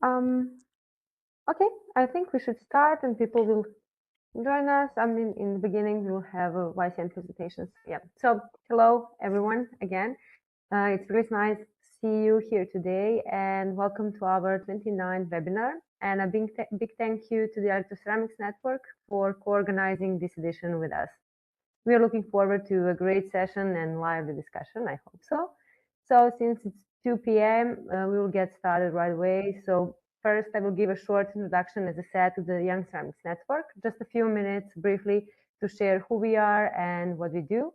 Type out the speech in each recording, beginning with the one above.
Okay, I think we should start and people will join us. I mean, in the beginning, we'll have a YCN presentations. Yeah. So, hello, everyone, again. It's really nice to see you here today and welcome to our 29th webinar. And a big thank you to the Electroceramics Network for co-organizing this edition with us. We are looking forward to a great session and lively discussion, I hope so. So since it's 2 p.m., we will get started right away. So first, I will give a short introduction, as I said, to the Young Ceramics Network, just a few minutes briefly to share who we are and what we do.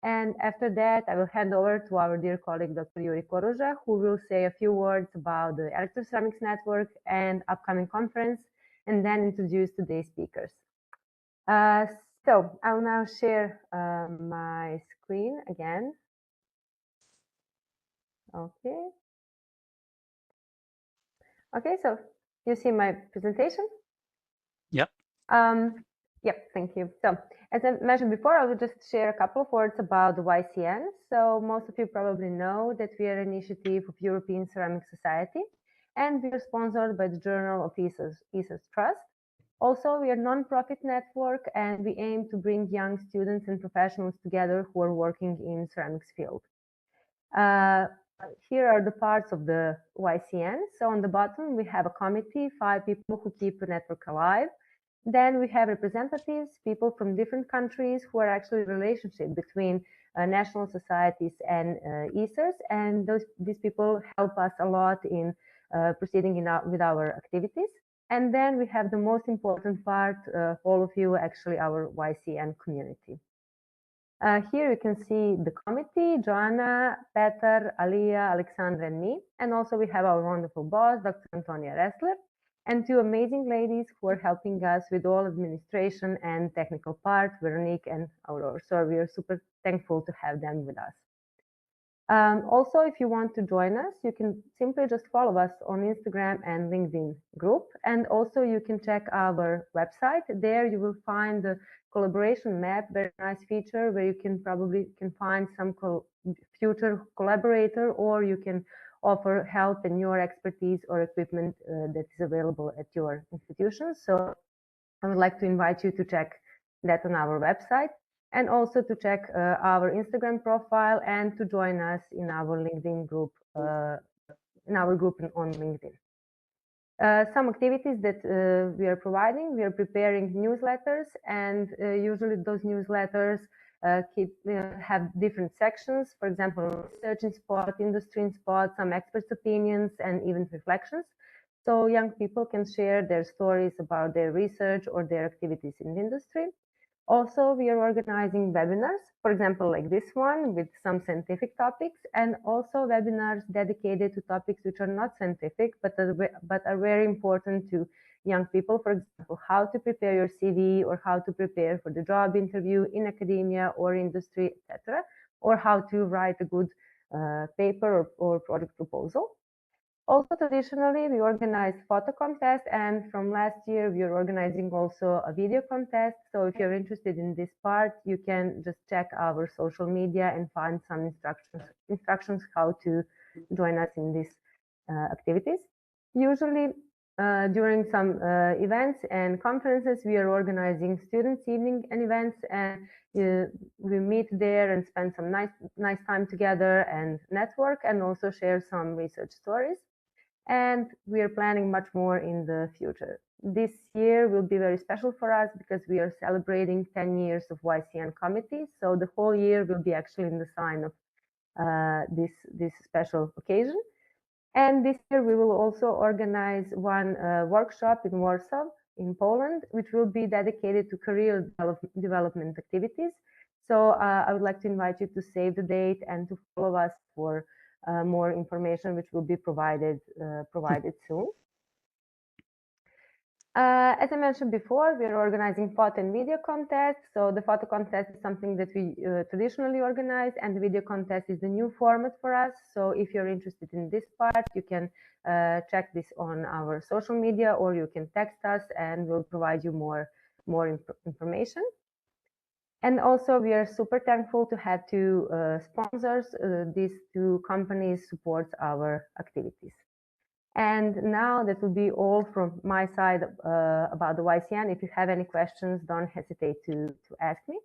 And after that, I will hand over to our dear colleague, Dr. Yuri Koruja, who will say a few words about the Electroceramics Network and upcoming conference, and then introduce today's speakers. So I'll now share my screen again. Okay. Okay, so you see my presentation? Yep. Yep, thank you. So as I mentioned before, I will just share a couple of words about the YCN. So most of you probably know that we are an initiative of European Ceramic Society, and we are sponsored by the Journal of ESA's Trust. Also, we are a non-profit network, and we aim to bring young students and professionals together who are working in ceramics field. Here are the parts of the YCN. So on the bottom, we have a committee, 5 people who keep the network alive. Then we have representatives, people from different countries who are actually a relationship between national societies and ESAs, and these people help us a lot in proceeding with our activities. And then we have the most important part, all of you, actually our YCN community. Here you can see the committee, Joanna, Peter, Alia, Alexandra, and me. And also we have our wonderful boss, Dr. Antonia Ressler, and 2 amazing ladies who are helping us with all administration and technical part, Veronique and Aurora. So we are super thankful to have them with us. Also, if you want to join us, you can simply just follow us on Instagram and LinkedIn group. And also you can check our website. There you will find the collaboration map, very nice feature where you can find some future collaborator, or you can offer help in your expertise or equipment that is available at your institution. So I would like to invite you to check that on our website, and also to check our Instagram profile and to join us in our LinkedIn group, on LinkedIn. Some activities that we are providing, we are preparing newsletters, and usually those newsletters have different sections, for example, research in spot, industry in spot, some experts' opinions, and even reflections. So young people can share their stories about their research or their activities in the industry. Also, we are organizing webinars, for example, like this one with some scientific topics, and also webinars dedicated to topics which are not scientific, but are very important to young people. For example, how to prepare your CV, or how to prepare for the job interview in academia or industry, etc., or how to write a good paper or project proposal. Also, traditionally, we organize photo contest, and from last year, we are organizing also a video contest. So if you're interested in this part, you can just check our social media and find some instructions how to join us in these activities. Usually, during some events and conferences, we are organizing students' evening and events, and we meet there and spend some nice time together and network, and also share some research stories. And we are planning much more in the future. This year will be very special for us because we are celebrating 10 years of YCN committee. So the whole year will be actually in the sign of this special occasion. And this year we will also organize one workshop in Warsaw, in Poland, which will be dedicated to career development activities. So I would like to invite you to save the date and to follow us for more information, which will be provided soon. As I mentioned before, we are organizing photo and video contests. So the photo contest is something that we traditionally organize, and the video contest is the new format for us. So if you're interested in this part, you can check this on our social media, or you can text us and we'll provide you more information. And also, we are super thankful to have 2 sponsors. These 2 companies support our activities. And now that will be all from my side about the YCN. If you have any questions, don't hesitate to ask me.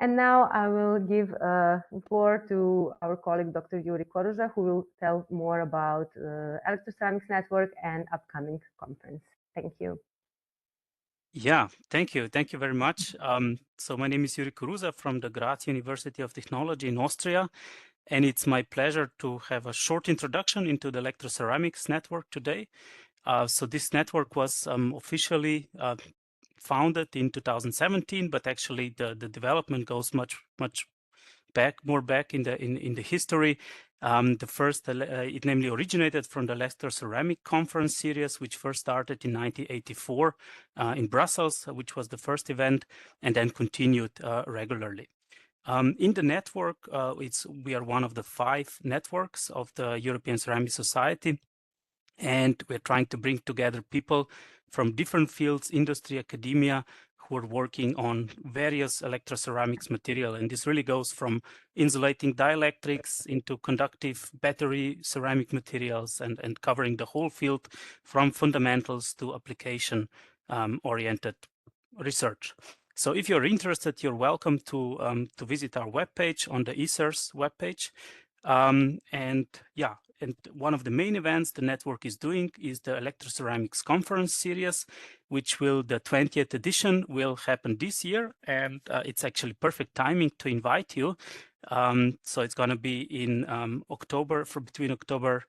And now I will give the floor to our colleague, Dr. Yuri Koruja, who will tell more about Electroceramics Network and upcoming conference. Thank you. Yeah, thank you. Thank you very much. So my name is Yuri Koruza from the Graz University of Technology in Austria. And it's my pleasure to have a short introduction into the Electroceramics Network today. So this network was officially founded in 2017, but actually the development goes much more back in the history. The first it namely originated from the Electroceramic Conference series, which first started in 1984 in Brussels, which was the first event, and then continued regularly. In the network, we are one of the 5 networks of the European Ceramic Society, and we're trying to bring together people from different fields, industry, academia, who are working on various electroceramics material. And this really goes from insulating dielectrics into conductive battery ceramic materials and covering the whole field from fundamentals to application oriented research. So if you're interested, you're welcome to visit our webpage on the ESERS webpage. And one of the main events the network is doing is the Electroceramics Conference series, which the 20th edition will happen this year. And it's actually perfect timing to invite you. So it's going to be in October, between October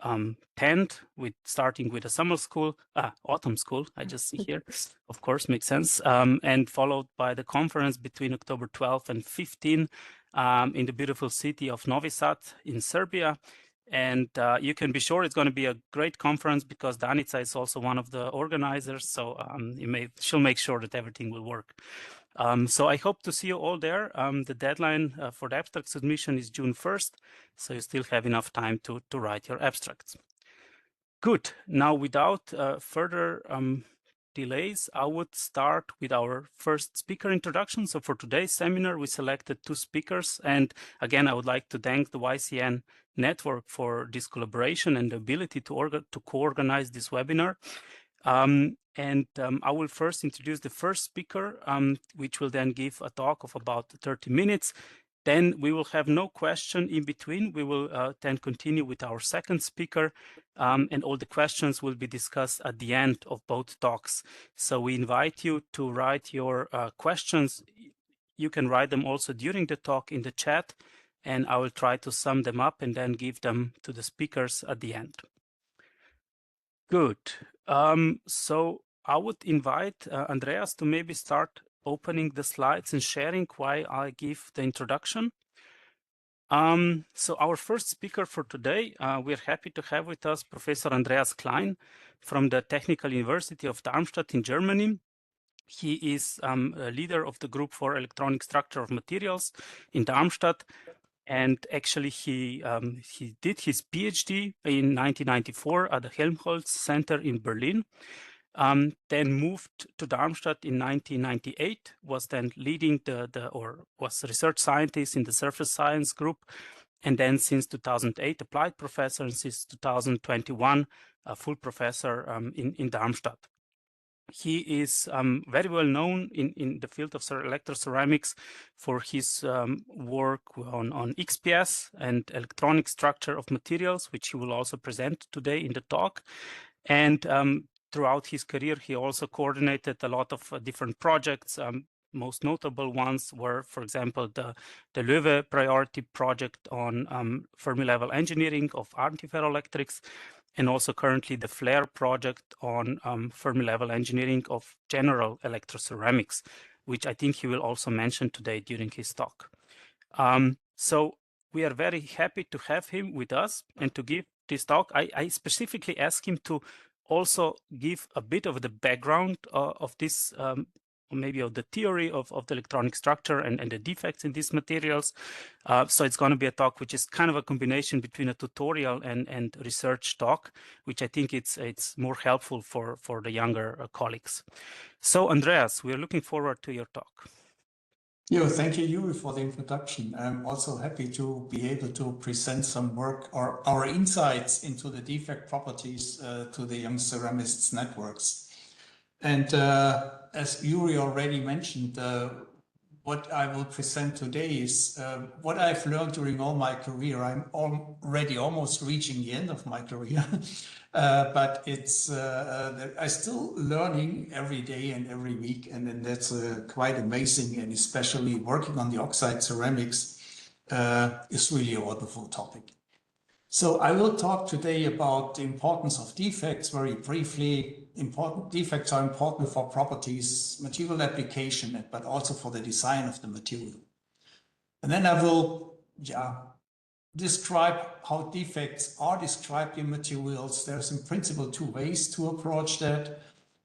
10th, starting with a autumn school, I just see here, of course, makes sense, and followed by the conference between October 12th and 15th in the beautiful city of Novi Sad in Serbia. And you can be sure it's going to be a great conference because Danica is also one of the organizers, so she'll make sure that everything will work. So I hope to see you all there. The deadline for the abstract submission is June 1st, so you still have enough time to write your abstracts. Good. Now, without further delays, I would start with our first speaker introduction. So for today's seminar, we selected 2 speakers. And again, I would like to thank the YCN network for this collaboration and the ability to co-organize this webinar. I will first introduce the first speaker, which will then give a talk of about 30 minutes. Then we will have no question in between. We will then continue with our second speaker, and all the questions will be discussed at the end of both talks. So we invite you to write your questions. You can write them also during the talk in the chat, and I will try to sum them up and then give them to the speakers at the end. Good. So I would invite Andreas to maybe start opening the slides and sharing while I give the introduction. So our first speaker for today, we're happy to have with us Professor Andreas Klein from the Technical University of Darmstadt in Germany. He is a leader of the group for electronic structure of materials in Darmstadt. And actually, he did his PhD in 1994 at the Helmholtz Center in Berlin. Then moved to Darmstadt in 1998, was then leading was a research scientist in the surface science group, and then since 2008 applied professor, and since 2021 a full professor in Darmstadt. He is very well known in the field of electroceramics for his work on XPS and electronic structure of materials, which he will also present today in the talk. And throughout his career, he also coordinated a lot of different projects. Most notable ones were, for example, the Löwe Priority Project on Fermi level engineering of antiferroelectrics, and also currently the FLARE project on Fermi level engineering of general electroceramics, which I think he will also mention today during his talk. So we are very happy to have him with us and to give this talk. I specifically asked him to also give a bit of the background of this, maybe of the theory of the electronic structure and the defects in these materials. So it's going to be a talk which is kind of a combination between a tutorial and research talk, which I think it's more helpful for the younger colleagues. So Andreas, we are looking forward to your talk. Yeah, thank you, Yuri, for the introduction. I'm also happy to be able to present some work or our insights into the defect properties to the young ceramists networks. And as Yuri already mentioned, what I will present today is what I've learned during all my career. I'm already almost reaching the end of my career, but it's I'm still learning every day and every week, and then that's quite amazing. And especially working on the oxide ceramics is really a wonderful topic. So I will talk today about the importance of defects very briefly. Defects are important for properties, material application, but also for the design of the material. And then I will describe how defects are described in materials. There's in principle two ways to approach that.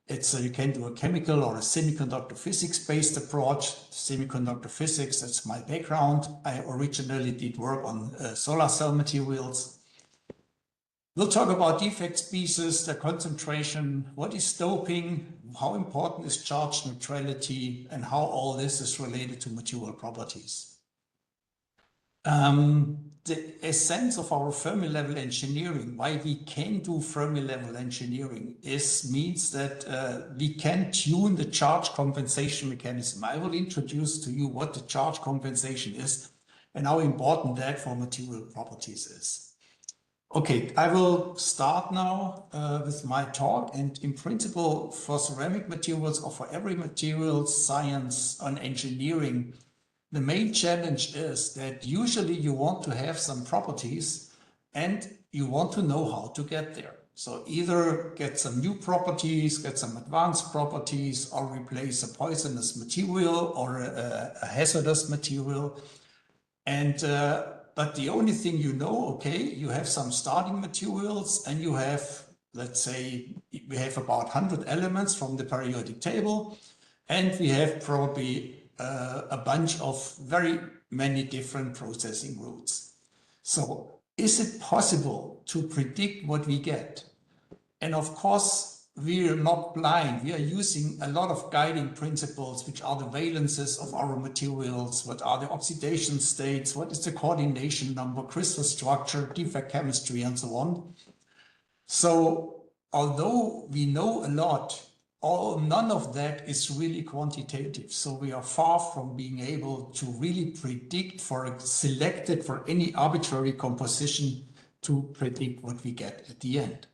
You can do a chemical or a semiconductor physics-based approach. Semiconductor physics, that's my background. I originally did work on solar cell materials. We'll talk about defect species, the concentration, what is doping, how important is charge neutrality, and how all this is related to material properties. The essence of our Fermi level engineering, why we can do Fermi level engineering, means that we can tune the charge compensation mechanism. I will introduce to you what the charge compensation is and how important that for material properties is. Okay, I will start now with my talk, and in principle for ceramic materials or for every material science and engineering, the main challenge is that usually you want to have some properties and you want to know how to get there. So either get some new properties, get some advanced properties, or replace a poisonous material or a hazardous material. And but the only thing you know, okay, you have some starting materials and you have, let's say, we have about 100 elements from the periodic table, and we have probably a bunch of very many different processing routes. So is it possible to predict what we get? And of course, we are not blind. We are using a lot of guiding principles, which are the valences of our materials, what are the oxidation states, what is the coordination number, crystal structure, defect chemistry, and so on. So although we know a lot, none of that is really quantitative. So we are far from being able to really predict selected for any arbitrary composition to predict what we get at the end.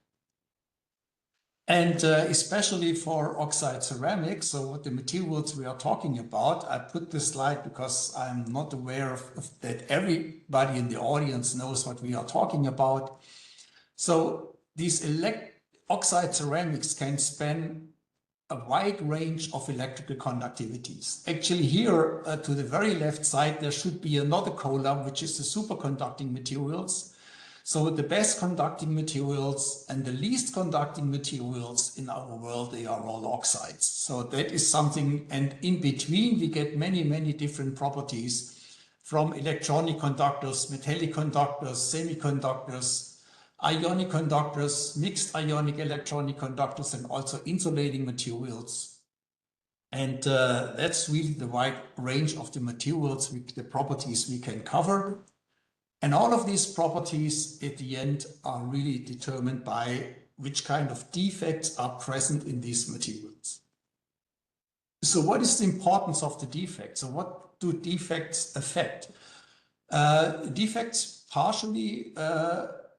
And especially for oxide ceramics, so what the materials we are talking about, I put this slide because I'm not aware of that everybody in the audience knows what we are talking about. So these oxide ceramics can span a wide range of electrical conductivities. Actually here to the very left side, there should be another column, which is the superconducting materials. So the best conducting materials and the least conducting materials in our world, they are all oxides. So that is something, and in between we get many, many different properties from electronic conductors, metallic conductors, semiconductors, ionic conductors, mixed ionic electronic conductors, and also insulating materials. And that's really the wide range of the materials, the properties we can cover. And all of these properties at the end are really determined by which kind of defects are present in these materials. So what is the importance of the defects? So what do defects affect? Defects partially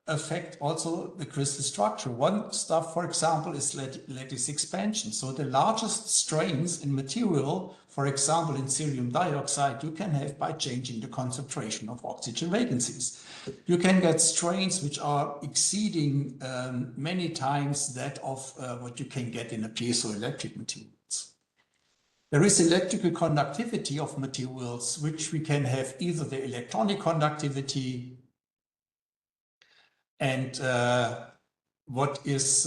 affect also the crystal structure. One stuff, for example, is lattice expansion. So the largest strains in material, for example, in cerium dioxide, you can have by changing the concentration of oxygen vacancies. You can get strains which are exceeding many times that of what you can get in a piezoelectric materials. There is electrical conductivity of materials, which we can have either the electronic conductivity, and what is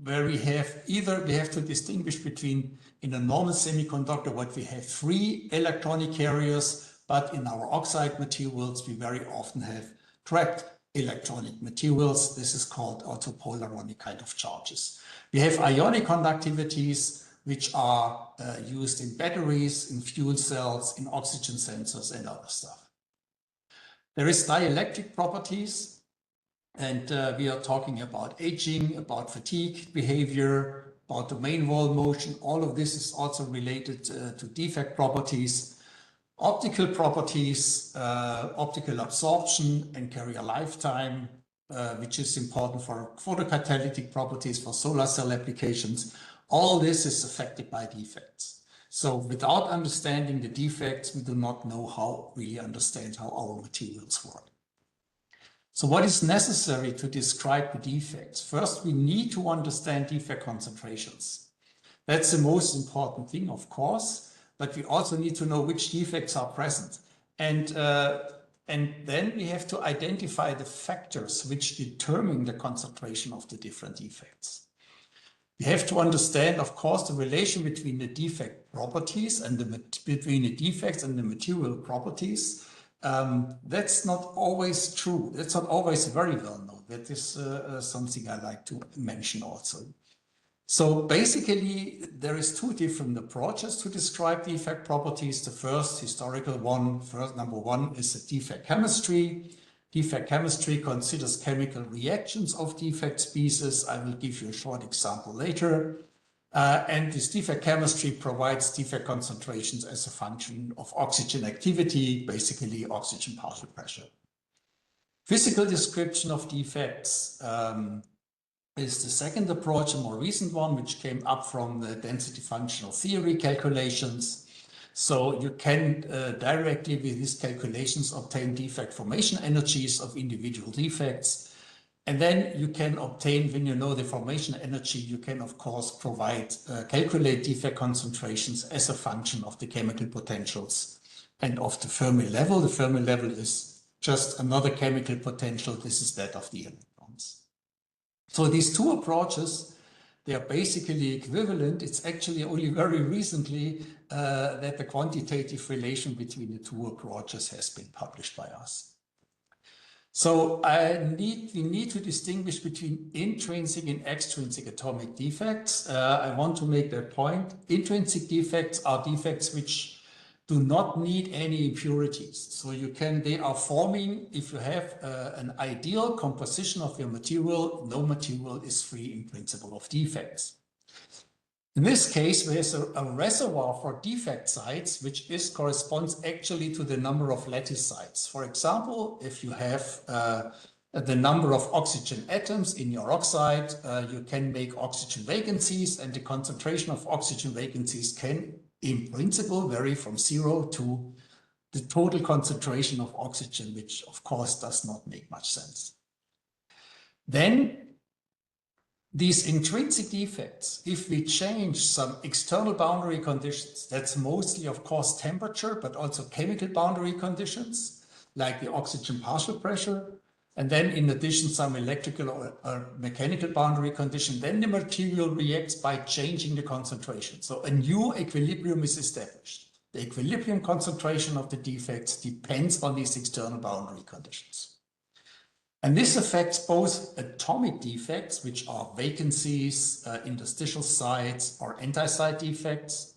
where we have to distinguish between, in a normal semiconductor, what we have 3 electronic carriers, but in our oxide materials we very often have trapped electronic materials. This is called autopolaronic kind of charges. We have ionic conductivities, which are used in batteries, in fuel cells, in oxygen sensors and other stuff. There is dielectric properties, and we are talking about aging, about fatigue behavior, about domain wall motion. All of this is also related to defect properties. Optical properties, optical absorption and carrier lifetime, which is important for photocatalytic properties for solar cell applications. All this is affected by defects. So without understanding the defects, we do not know how really understand how our materials work. So what is necessary to describe the defects? First, we need to understand defect concentrations. That's the most important thing, of course, but we also need to know which defects are present. And then we have to identify the factors which determine the concentration of the different defects. We have to understand, of course, the relation between the defect properties and between the defects and the material properties. That's not always true. That's not always very well known. That is something I like to mention also. So basically, there is two different approaches to describe defect properties. The first historical one, number one, is the defect chemistry. Defect chemistry considers chemical reactions of defect species. I will give you a short example later. And this defect chemistry provides defect concentrations as a function of oxygen activity, basically oxygen partial pressure. Physical description of defects is the second approach, a more recent one, which came up from the density functional theory calculations. So you can directly with these calculations obtain defect formation energies of individual defects. And then you can obtain, when you know the formation energy, you can of course calculate defect concentrations as a function of the chemical potentials and of the Fermi level. The Fermi level is just another chemical potential. This is that of the electrons. So these two approaches, they are basically equivalent. It's actually only very recently that the quantitative relation between the two approaches has been published by us. So we need to distinguish between intrinsic and extrinsic atomic defects. I want to make that point. Intrinsic defects are defects which do not need any impurities. So they are forming, if you have an ideal composition of your material, no material is free in principle of defects. In this case, there's a reservoir for defect sites, which corresponds actually to the number of lattice sites. For example, if you have the number of oxygen atoms in your oxide, you can make oxygen vacancies, and the concentration of oxygen vacancies can in principle vary from 0 to the total concentration of oxygen, which of course does not make much sense. Then these intrinsic defects, if we change some external boundary conditions, that's mostly of course temperature, but also chemical boundary conditions like the oxygen partial pressure, and then in addition some electrical or mechanical boundary condition, then the material reacts by changing the concentration. So a new equilibrium is established. The equilibrium concentration of the defects depends on these external boundary conditions. And this affects both atomic defects, which are vacancies, interstitial sites, or anti-site defects,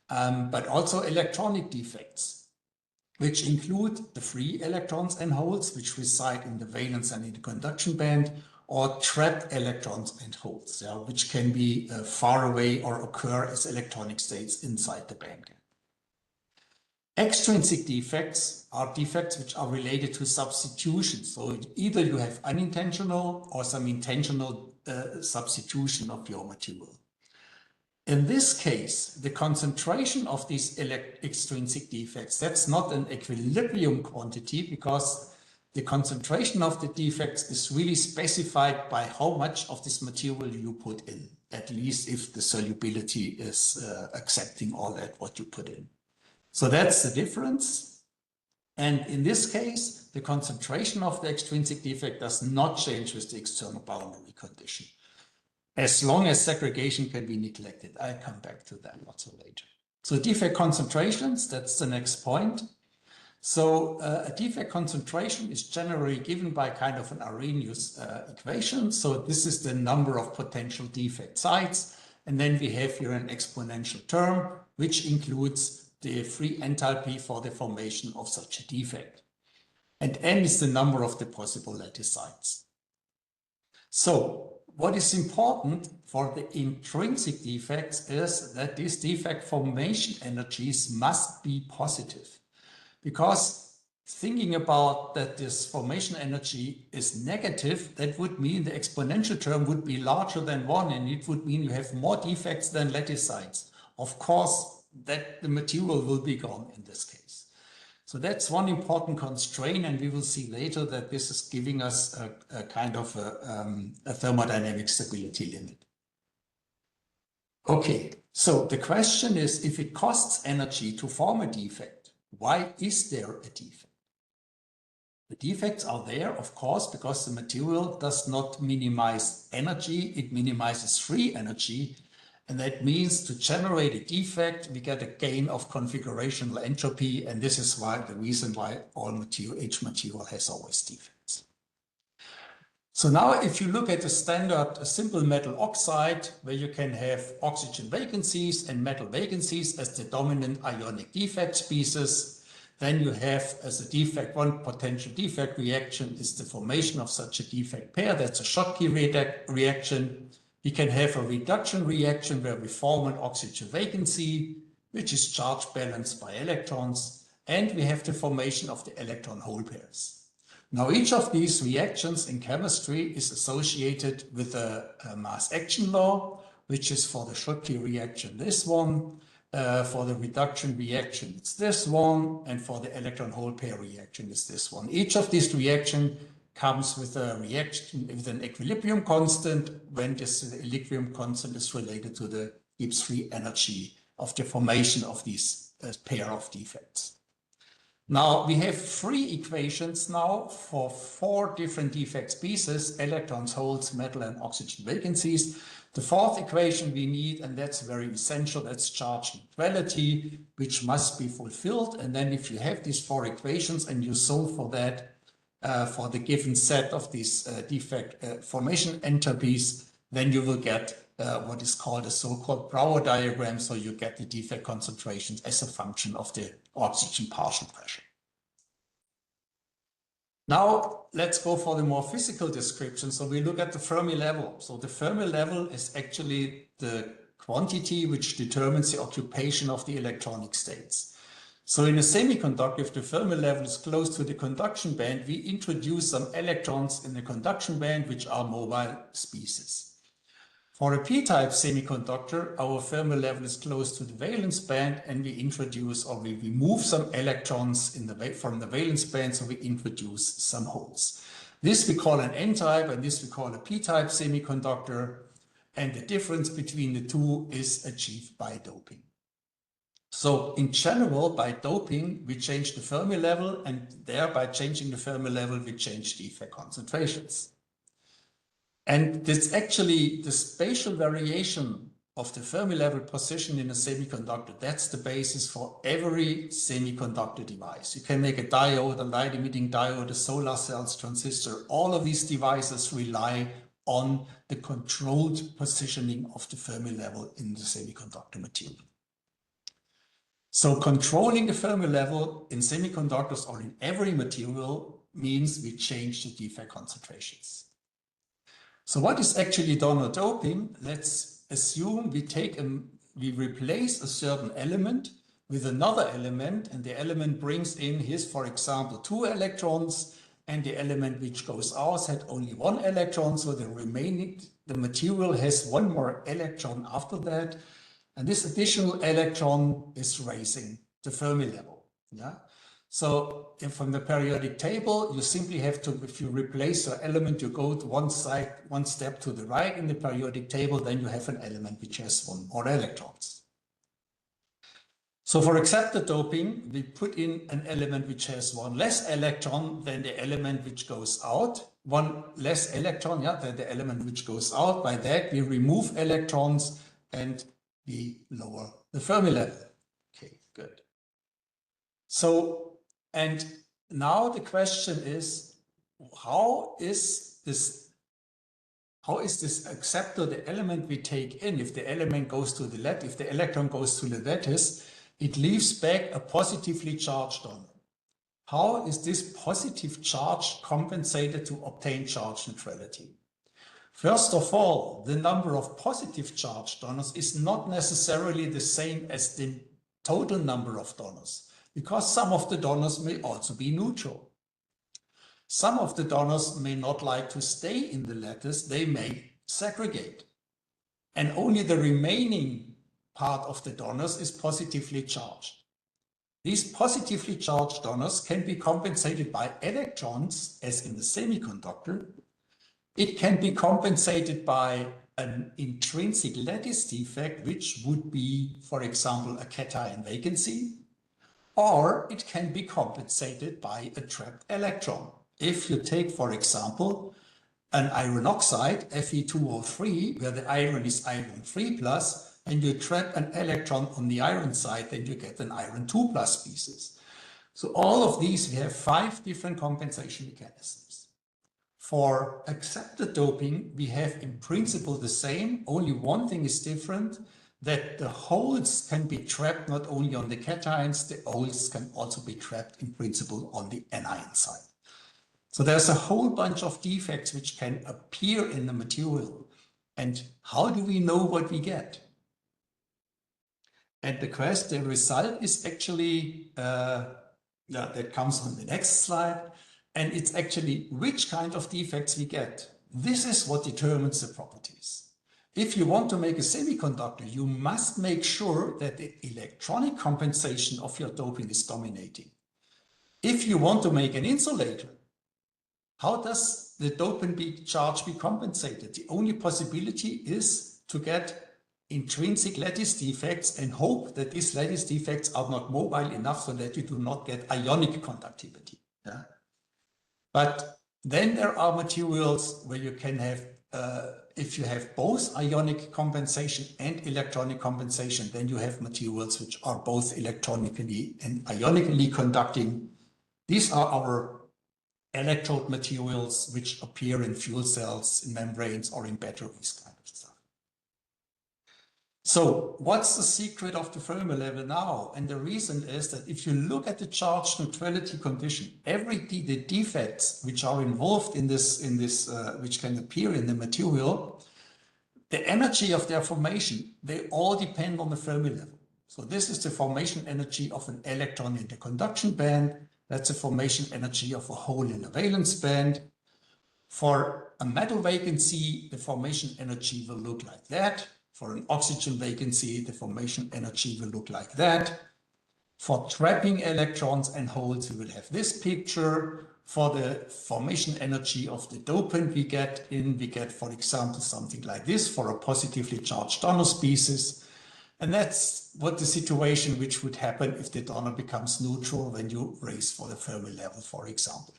but also electronic defects, which include the free electrons and holes, which reside in the valence and in the conduction band, or trapped electrons and holes, which can be far away or occur as electronic states inside the band gap. Extrinsic defects are defects which are related to substitution. So either you have unintentional or some intentional substitution of your material. In this case, the concentration of these extrinsic defects, that's not an equilibrium quantity, because the concentration of the defects is really specified by how much of this material you put in, at least if the solubility is accepting all that what you put in. So that's the difference. And in this case, the concentration of the extrinsic defect does not change with the external boundary condition, as long as segregation can be neglected. I'll come back to that also later. So defect concentrations, that's the next point. So a defect concentration is generally given by kind of an Arrhenius equation. So this is the number of potential defect sites. And then we have here an exponential term, which includes the free enthalpy for the formation of such a defect. And n is the number of the possible lattice sites. So what is important for the intrinsic defects is that these defect formation energies must be positive. Because thinking about that this formation energy is negative, that would mean the exponential term would be larger than 1, and it would mean you have more defects than lattice sites. Of course, that the material will be gone in this case. So that's one important constraint, and we will see later that this is giving us a kind of a thermodynamic stability limit. Okay, so the question is, if it costs energy to form a defect, why is there a defect? The defects are there, of course, because the material does not minimize energy, it minimizes free energy. And that means to generate a defect, we get a gain of configurational entropy. And this is why the reason why all material, each material has always defects. So now if you look at a standard, a simple metal oxide, where you can have oxygen vacancies and metal vacancies as the dominant ionic defect species, then you have as a defect, one potential defect reaction is the formation of such a defect pair. That's a Schottky reaction. We can have a reduction reaction where we form an oxygen vacancy, which is charge balanced by electrons, and we have the formation of the electron hole pairs. Now, each of these reactions in chemistry is associated with a mass action law, which is for the Schottky reaction this one, for the reduction reaction it's this one, and for the electron hole pair reaction is this one. Each of these reactions comes with a reaction with an equilibrium constant when this equilibrium constant is related to the Gibbs free energy of the formation of these pair of defects. Now we have 3 equations now for 4 different defect species: electrons, holes, metal, and oxygen vacancies. The 4th equation we need, and that's very essential, that's charge neutrality, which must be fulfilled. And then if you have these 4 equations and you solve for that, for the given set of these defect formation entropies, then you will get what is called a so-called Brouwer diagram. So you get the defect concentrations as a function of the oxygen partial pressure. Now let's go for the more physical description. So we look at the Fermi level. So the Fermi level is actually the quantity which determines the occupation of the electronic states. So in a semiconductor, if the Fermi level is close to the conduction band, we introduce some electrons in the conduction band, which are mobile species. For a p-type semiconductor, our Fermi level is close to the valence band, and we introduce, or we remove some electrons from the valence band, so we introduce some holes. This we call an n-type, and this we call a p-type semiconductor, and the difference between the two is achieved by doping. So in general, by doping, we change the Fermi level, and thereby changing the Fermi level, we change defect concentrations. And this actually, the spatial variation of the Fermi level position in a semiconductor, that's the basis for every semiconductor device. You can make a diode, a light emitting diode, a solar cells, transistor. All of these devices rely on the controlled positioning of the Fermi level in the semiconductor material. So controlling the Fermi level in semiconductors or in every material means we change the defect concentrations. So what is actually done on doping? Let's assume we replace a certain element with another element, and the element brings in for example, 2 electrons, and the element which goes out had only 1 electron. So the material has 1 more electron after that. And this additional electron is raising the Fermi level. Yeah. So from the periodic table, you simply have to, if you replace an element, you go to one step to the right in the periodic table, then you have an element which has 1 more electrons. So for accepted doping, we put in an element which has 1 less electron than the element which goes out. 1 less electron, yeah, than the element which goes out. By that, we remove electrons and we lower the Fermi level. Okay, good. So, and now the question is, how how is this acceptor, the element we take in, if the element goes to the lattice, if the electron goes to the lattice, it leaves back a positively charged donor. How is this positive charge compensated to obtain charge neutrality? First of all, the number of positive charge donors is not necessarily the same as the total number of donors, because some of the donors may also be neutral. Some of the donors may not like to stay in the lattice, they may segregate. And only the remaining part of the donors is positively charged. These positively charged donors can be compensated by electrons, as in the semiconductor. It can be compensated by an intrinsic lattice defect, which would be, for example, a cation vacancy, or it can be compensated by a trapped electron. If you take, for example, an iron oxide, Fe2O3, where the iron is iron 3+, and you trap an electron on the iron side, then you get an iron 2+ species. So all of these, we have 5 different compensation mechanisms. For accepted doping, we have in principle the same, only one thing is different, that the holes can be trapped not only on the cations, the holes can also be trapped in principle on the anion side. So there's a whole bunch of defects which can appear in the material. And how do we know what we get? And the result is actually, that comes on the next slide. And it's actually which kind of defects we get. This is what determines the properties. If you want to make a semiconductor, you must make sure that the electronic compensation of your doping is dominating. If you want to make an insulator, how does the dopant charge be compensated? The only possibility is to get intrinsic lattice defects and hope that these lattice defects are not mobile enough so that you do not get ionic conductivity. Yeah? But then there are materials where you can have, if you have both ionic compensation and electronic compensation, then you have materials which are both electronically and ionically conducting. These are our electrode materials which appear in fuel cells, in membranes, or in batteries, kind of stuff. So what's the secret of the Fermi level now? And the reason is that if you look at the charge neutrality condition, the defects which are involved in this, which can appear in the material, the energy of their formation, they all depend on the Fermi level. So this is the formation energy of an electron in the conduction band. That's the formation energy of a hole in the valence band. For a metal vacancy, the formation energy will look like that. For an oxygen vacancy, the formation energy will look like that. For trapping electrons and holes, we will have this picture. For the formation energy of the dopant we get, for example, something like this for a positively charged donor species. And that's what the situation which would happen if the donor becomes neutral when you raise for the Fermi level, for example.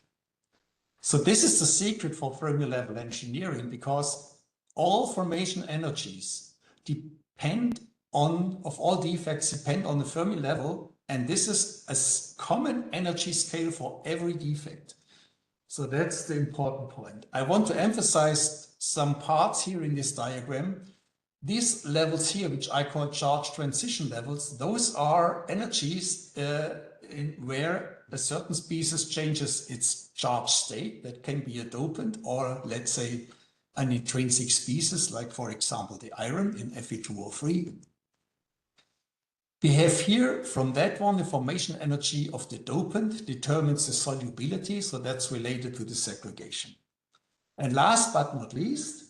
So this is the secret for Fermi level engineering, because all formation energies of all defects depend on the Fermi level, and this is a common energy scale for every defect. So that's the important point. I want to emphasize some parts here in this diagram. These levels here, which I call charge transition levels, those are energies where a certain species changes its charge state. That can be a dopant, or let's say an intrinsic species, like for example the iron in Fe2O3. We have here from that one the formation energy of the dopant determines the solubility, so that's related to the segregation. And last but not least,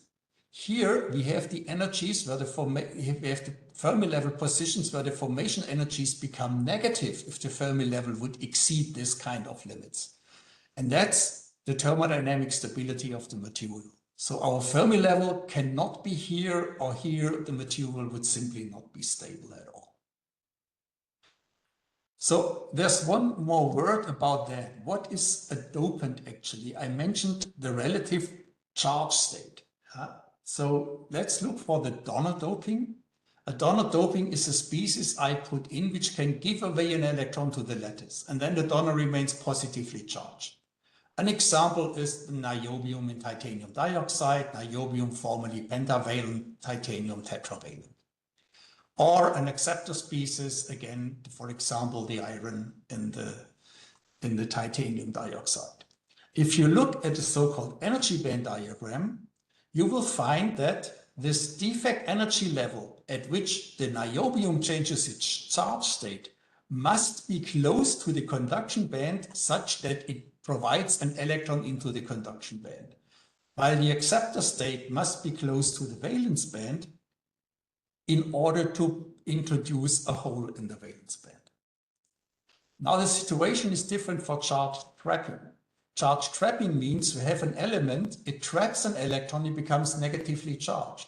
here we have the energies where we have the Fermi level positions where the formation energies become negative if the Fermi level would exceed this kind of limits. And that's the thermodynamic stability of the material. So our Fermi level cannot be here or here, the material would simply not be stable at all. So there's one more word about that. What is a dopant actually? I mentioned the relative charge state. So let's look for the donor doping. A donor doping is a species I put in which can give away an electron to the lattice, and then the donor remains positively charged. An example is the niobium in titanium dioxide, niobium formerly pentavalent, titanium tetravalent. Or an acceptor species, again, for example, the iron in the titanium dioxide. If you look at the so-called energy band diagram, you will find that this defect energy level at which the niobium changes its charge state must be close to the conduction band such that it provides an electron into the conduction band, while the acceptor state must be close to the valence band in order to introduce a hole in the valence band. Now the situation is different for charge trapping. Charge trapping means we have an element, it traps an electron, it becomes negatively charged.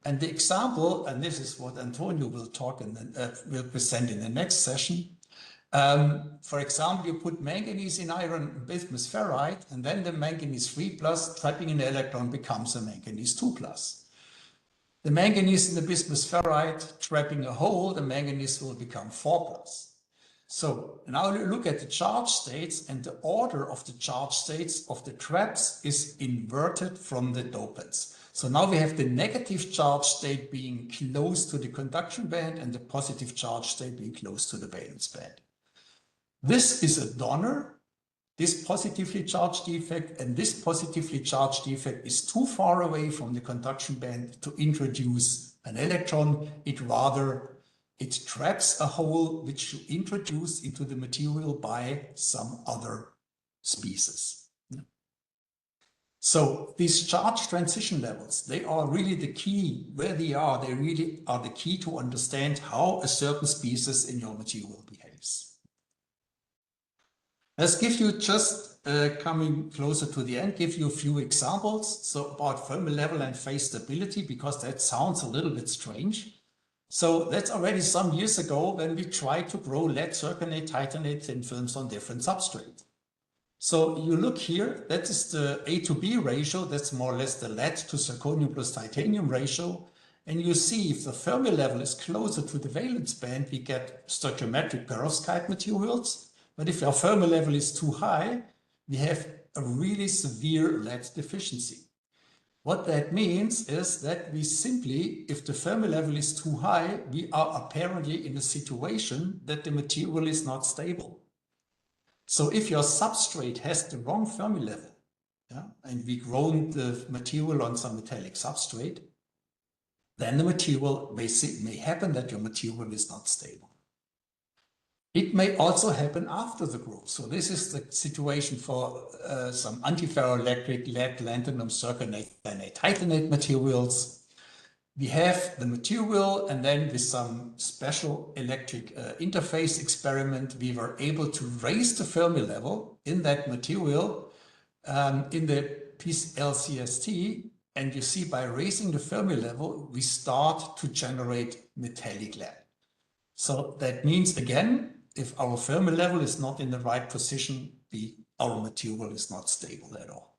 And the example, and this is what Antonio will talk and will present in the next session. For example, you put manganese in iron bismuth ferrite, and then the manganese 3+ trapping an electron becomes a manganese 2+. The manganese in the bismuth ferrite trapping a hole, the manganese will become 4+. So now you look at the charge states, and the order of the charge states of the traps is inverted from the dopants. So now we have the negative charge state being close to the conduction band and the positive charge state being close to the valence band. This is a donor, this positively charged defect, and this positively charged defect is too far away from the conduction band to introduce an electron. It traps a hole which you introduce into the material by some other species. So these charge transition levels, they are really the key. Where they really are the key to understand how a certain species in your material behaves. Let's give you just coming closer to the end, give you a few examples. So about Fermi level and phase stability, because that sounds a little bit strange. So that's already some years ago when we tried to grow lead zirconate, titanate thin films on different substrates. So you look here, that is the A to B ratio. That's more or less the lead to zirconium plus titanium ratio. And you see if the Fermi level is closer to the valence band, we get stoichiometric perovskite materials. But if our Fermi level is too high, we have a really severe lead deficiency. What that means is that we simply, if the Fermi level is too high, we are apparently in a situation that the material is not stable. So if your substrate has the wrong Fermi level, and we grown the material on some metallic substrate, then the material may happen that your material is not stable. It may also happen after the growth. So this is the situation for some antiferroelectric lead, lanthanum, zirconate, titanate materials. We have the material, and then with some special electric interface experiment, we were able to raise the Fermi level in that material in the LCST. And you see, by raising the Fermi level, we start to generate metallic lead. So that means, again, if our Fermi level is not in the right position, our material is not stable at all.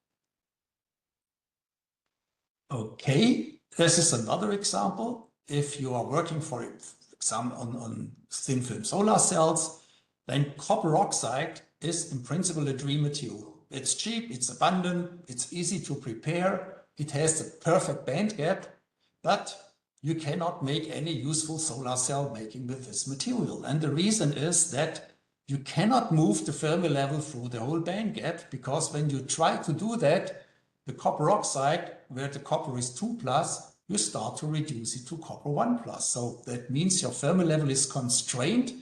Okay, this is another example. If you are working, for example, on thin film solar cells, then copper oxide is in principle a dream material. It's cheap, it's abundant, it's easy to prepare, it has the perfect band gap, but you cannot make any useful solar cell making with this material. And the reason is that you cannot move the Fermi level through the whole band gap, because when you try to do that, the copper oxide, where the copper is 2+, you start to reduce it to copper 1+. So that means your Fermi level is constrained,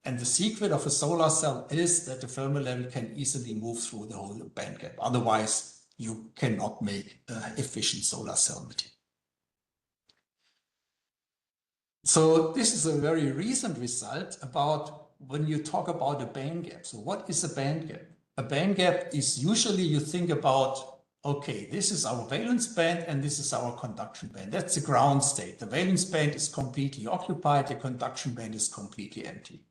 and the secret of a solar cell is that the Fermi level can easily move through the whole band gap. Otherwise, you cannot make efficient solar cell material. So this is a very recent result about when you talk about a band gap. So what is a band gap? A band gap is usually you think about, okay, this is our valence band and this is our conduction band. That's the ground state. The valence band is completely occupied. The conduction band is completely empty.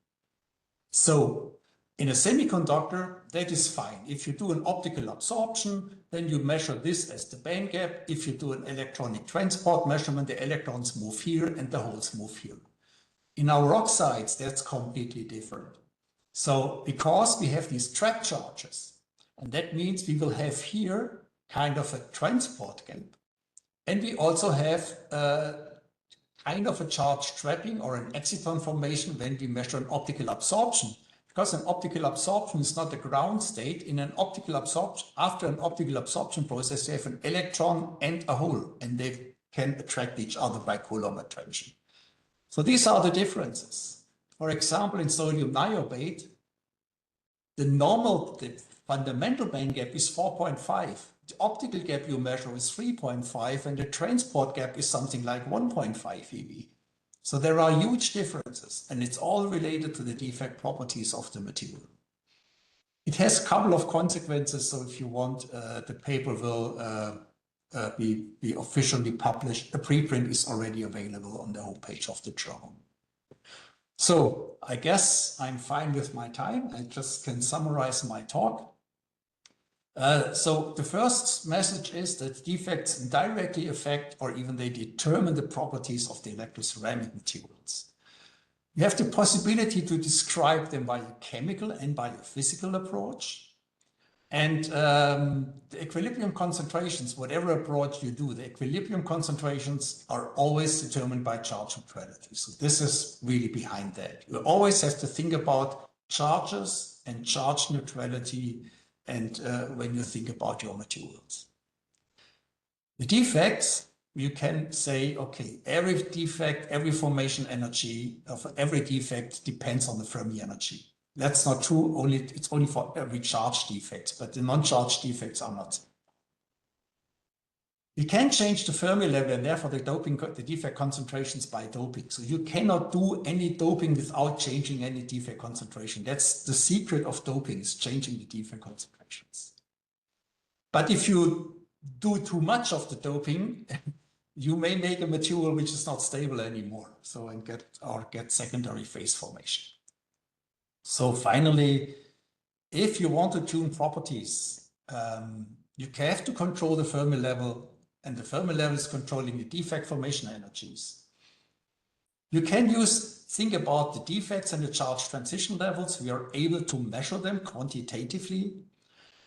So in a semiconductor, that is fine. If you do an optical absorption, then you measure this as the band gap. If you do an electronic transport measurement, the electrons move here and the holes move here. In our oxides, that's completely different. So because we have these trap charges, And that means we will have here kind of a transport gap. And we also have kind of a charge trapping or an exciton formation when we measure an optical absorption. Because an optical absorption is not a ground state. In an optical absorption, after an optical absorption process, you have an electron and a hole, and they can attract each other by Coulomb attraction. So these are the differences. For example, in sodium niobate, the fundamental band gap is 4.5. The optical gap you measure is 3.5, and the transport gap is something like 1.5 eV. So there are huge differences, and it's all related to the defect properties of the material. It has a couple of consequences, so if you want, the paper will be officially published. The preprint is already available on the homepage of the journal. So I guess I'm fine with my time. I just can summarize my talk. So the first message is that defects directly affect or even they determine the properties of the electroceramic materials. You have the possibility to describe them by a chemical and by a physical approach. And the equilibrium concentrations, whatever approach you do, the equilibrium concentrations are always determined by charge neutrality. So this is really behind that. You always have to think about charges and charge neutrality and when you think about your materials. The defects, you can say, okay, every defect, every formation energy of every defect depends on the Fermi energy. That's not true, it's only for every charge defect, but the non-charge defects are not. You can change the Fermi level and therefore the defect concentrations by doping. So you cannot do any doping without changing any defect concentration. That's the secret of doping, is changing the defect concentrations. But if you do too much of the doping, you may make a material which is not stable anymore. So and get secondary phase formation. So finally, if you want to tune properties, you have to control the Fermi level, and the Fermi level is controlling the defect formation energies. You can think about the defects and the charge transition levels. We are able to measure them quantitatively,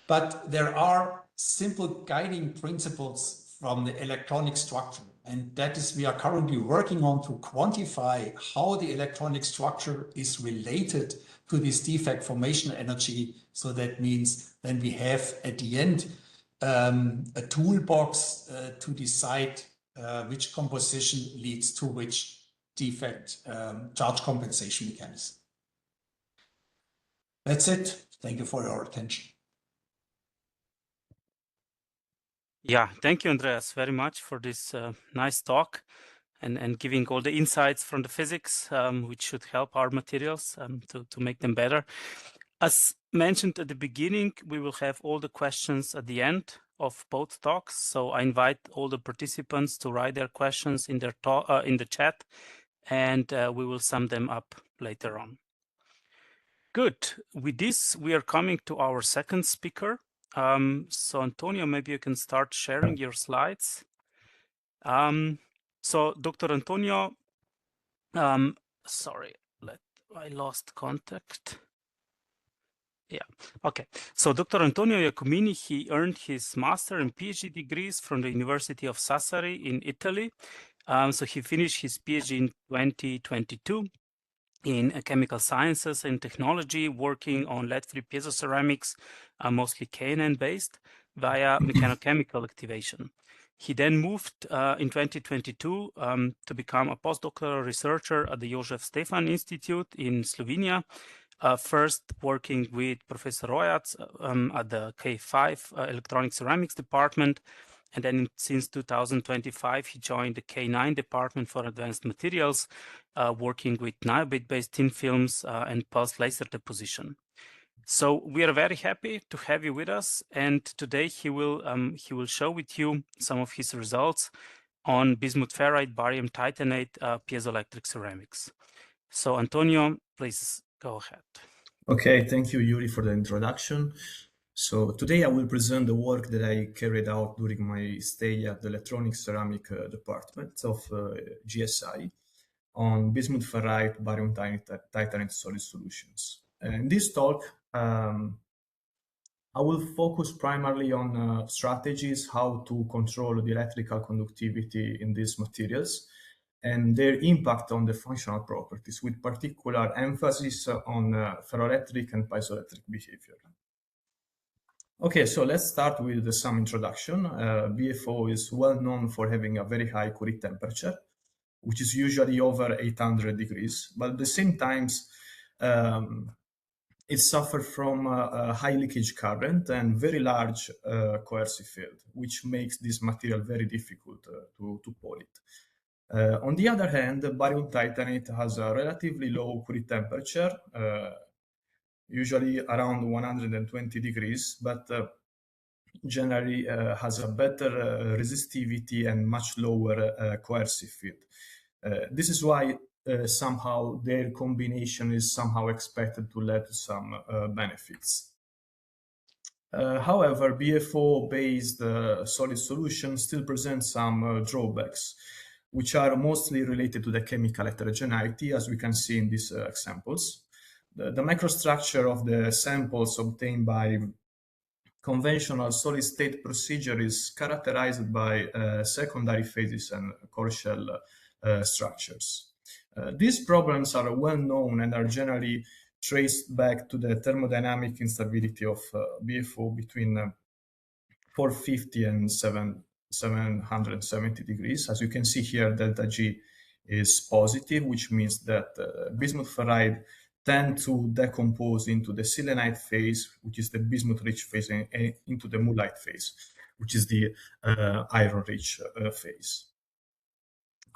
but there are simple guiding principles from the electronic structure. And that is, we are currently working on to quantify how the electronic structure is related to this defect formation energy. So that means then we have at the end a toolbox to decide which composition leads to which defect charge compensation mechanism. That's it. Thank you for your attention. Yeah, thank you, Andreas, very much for this nice talk and giving all the insights from the physics, which should help our materials to make them better. As mentioned at the beginning, we will have all the questions at the end of both talks. So I invite all the participants to write their questions in their in the chat, and we will sum them up later on. Good. With this, we are coming to our second speaker. So Antonio, maybe you can start sharing your slides. So Dr. Antonio, sorry, I lost contact. Yeah, okay. So Dr. Antonio Iacomini, he earned his master and PhD degrees from the University of Sassari in Italy. So he finished his PhD in 2022 in chemical sciences and technology, working on lead-free piezoceramics, mostly K&N based, via mechanochemical activation. He then moved in 2022 to become a postdoctoral researcher at the Jožef Stefan Institute in Slovenia, first working with Professor Rojac at the K5 Electronic Ceramics Department, and then since 2025, he joined the K9 Department for Advanced Materials, working with niobate-based thin films and pulsed laser deposition. So we are very happy to have you with us, and today he will show with you some of his results on bismuth ferrite barium titanate piezoelectric ceramics. So Antonio, please go ahead. Okay, thank you, Yuri, for the introduction. So today I will present the work that I carried out during my stay at the Electronic Ceramic Department of GSI on bismuth ferrite barium titanate solid solutions. In this talk, I will focus primarily on strategies, how to control the electrical conductivity in these materials and their impact on the functional properties, with particular emphasis on ferroelectric and piezoelectric behavior. Okay, so let's start with some introduction. BFO is well known for having a very high Curie temperature, which is usually over 800 degrees, but at the same time, it suffers from a high leakage current and very large coercive field, which makes this material very difficult to polit. On the other hand, barium titanate has a relatively low Curie temperature, usually around 120 degrees, but generally has a better resistivity and much lower coercive field. This is why somehow their combination is somehow expected to lead to some benefits. However, BFO-based solid solutions still present some drawbacks, which are mostly related to the chemical heterogeneity, as we can see in these examples. The microstructure of the samples obtained by conventional solid-state procedure is characterized by secondary phases and core shell structures. These problems are well known and are generally traced back to the thermodynamic instability of BFO between 450 and 770 degrees. As you can see here, delta G is positive, which means that bismuth ferride tend to decompose into the selenite phase, which is the bismuth-rich phase, and into the mullite phase, which is the iron-rich phase.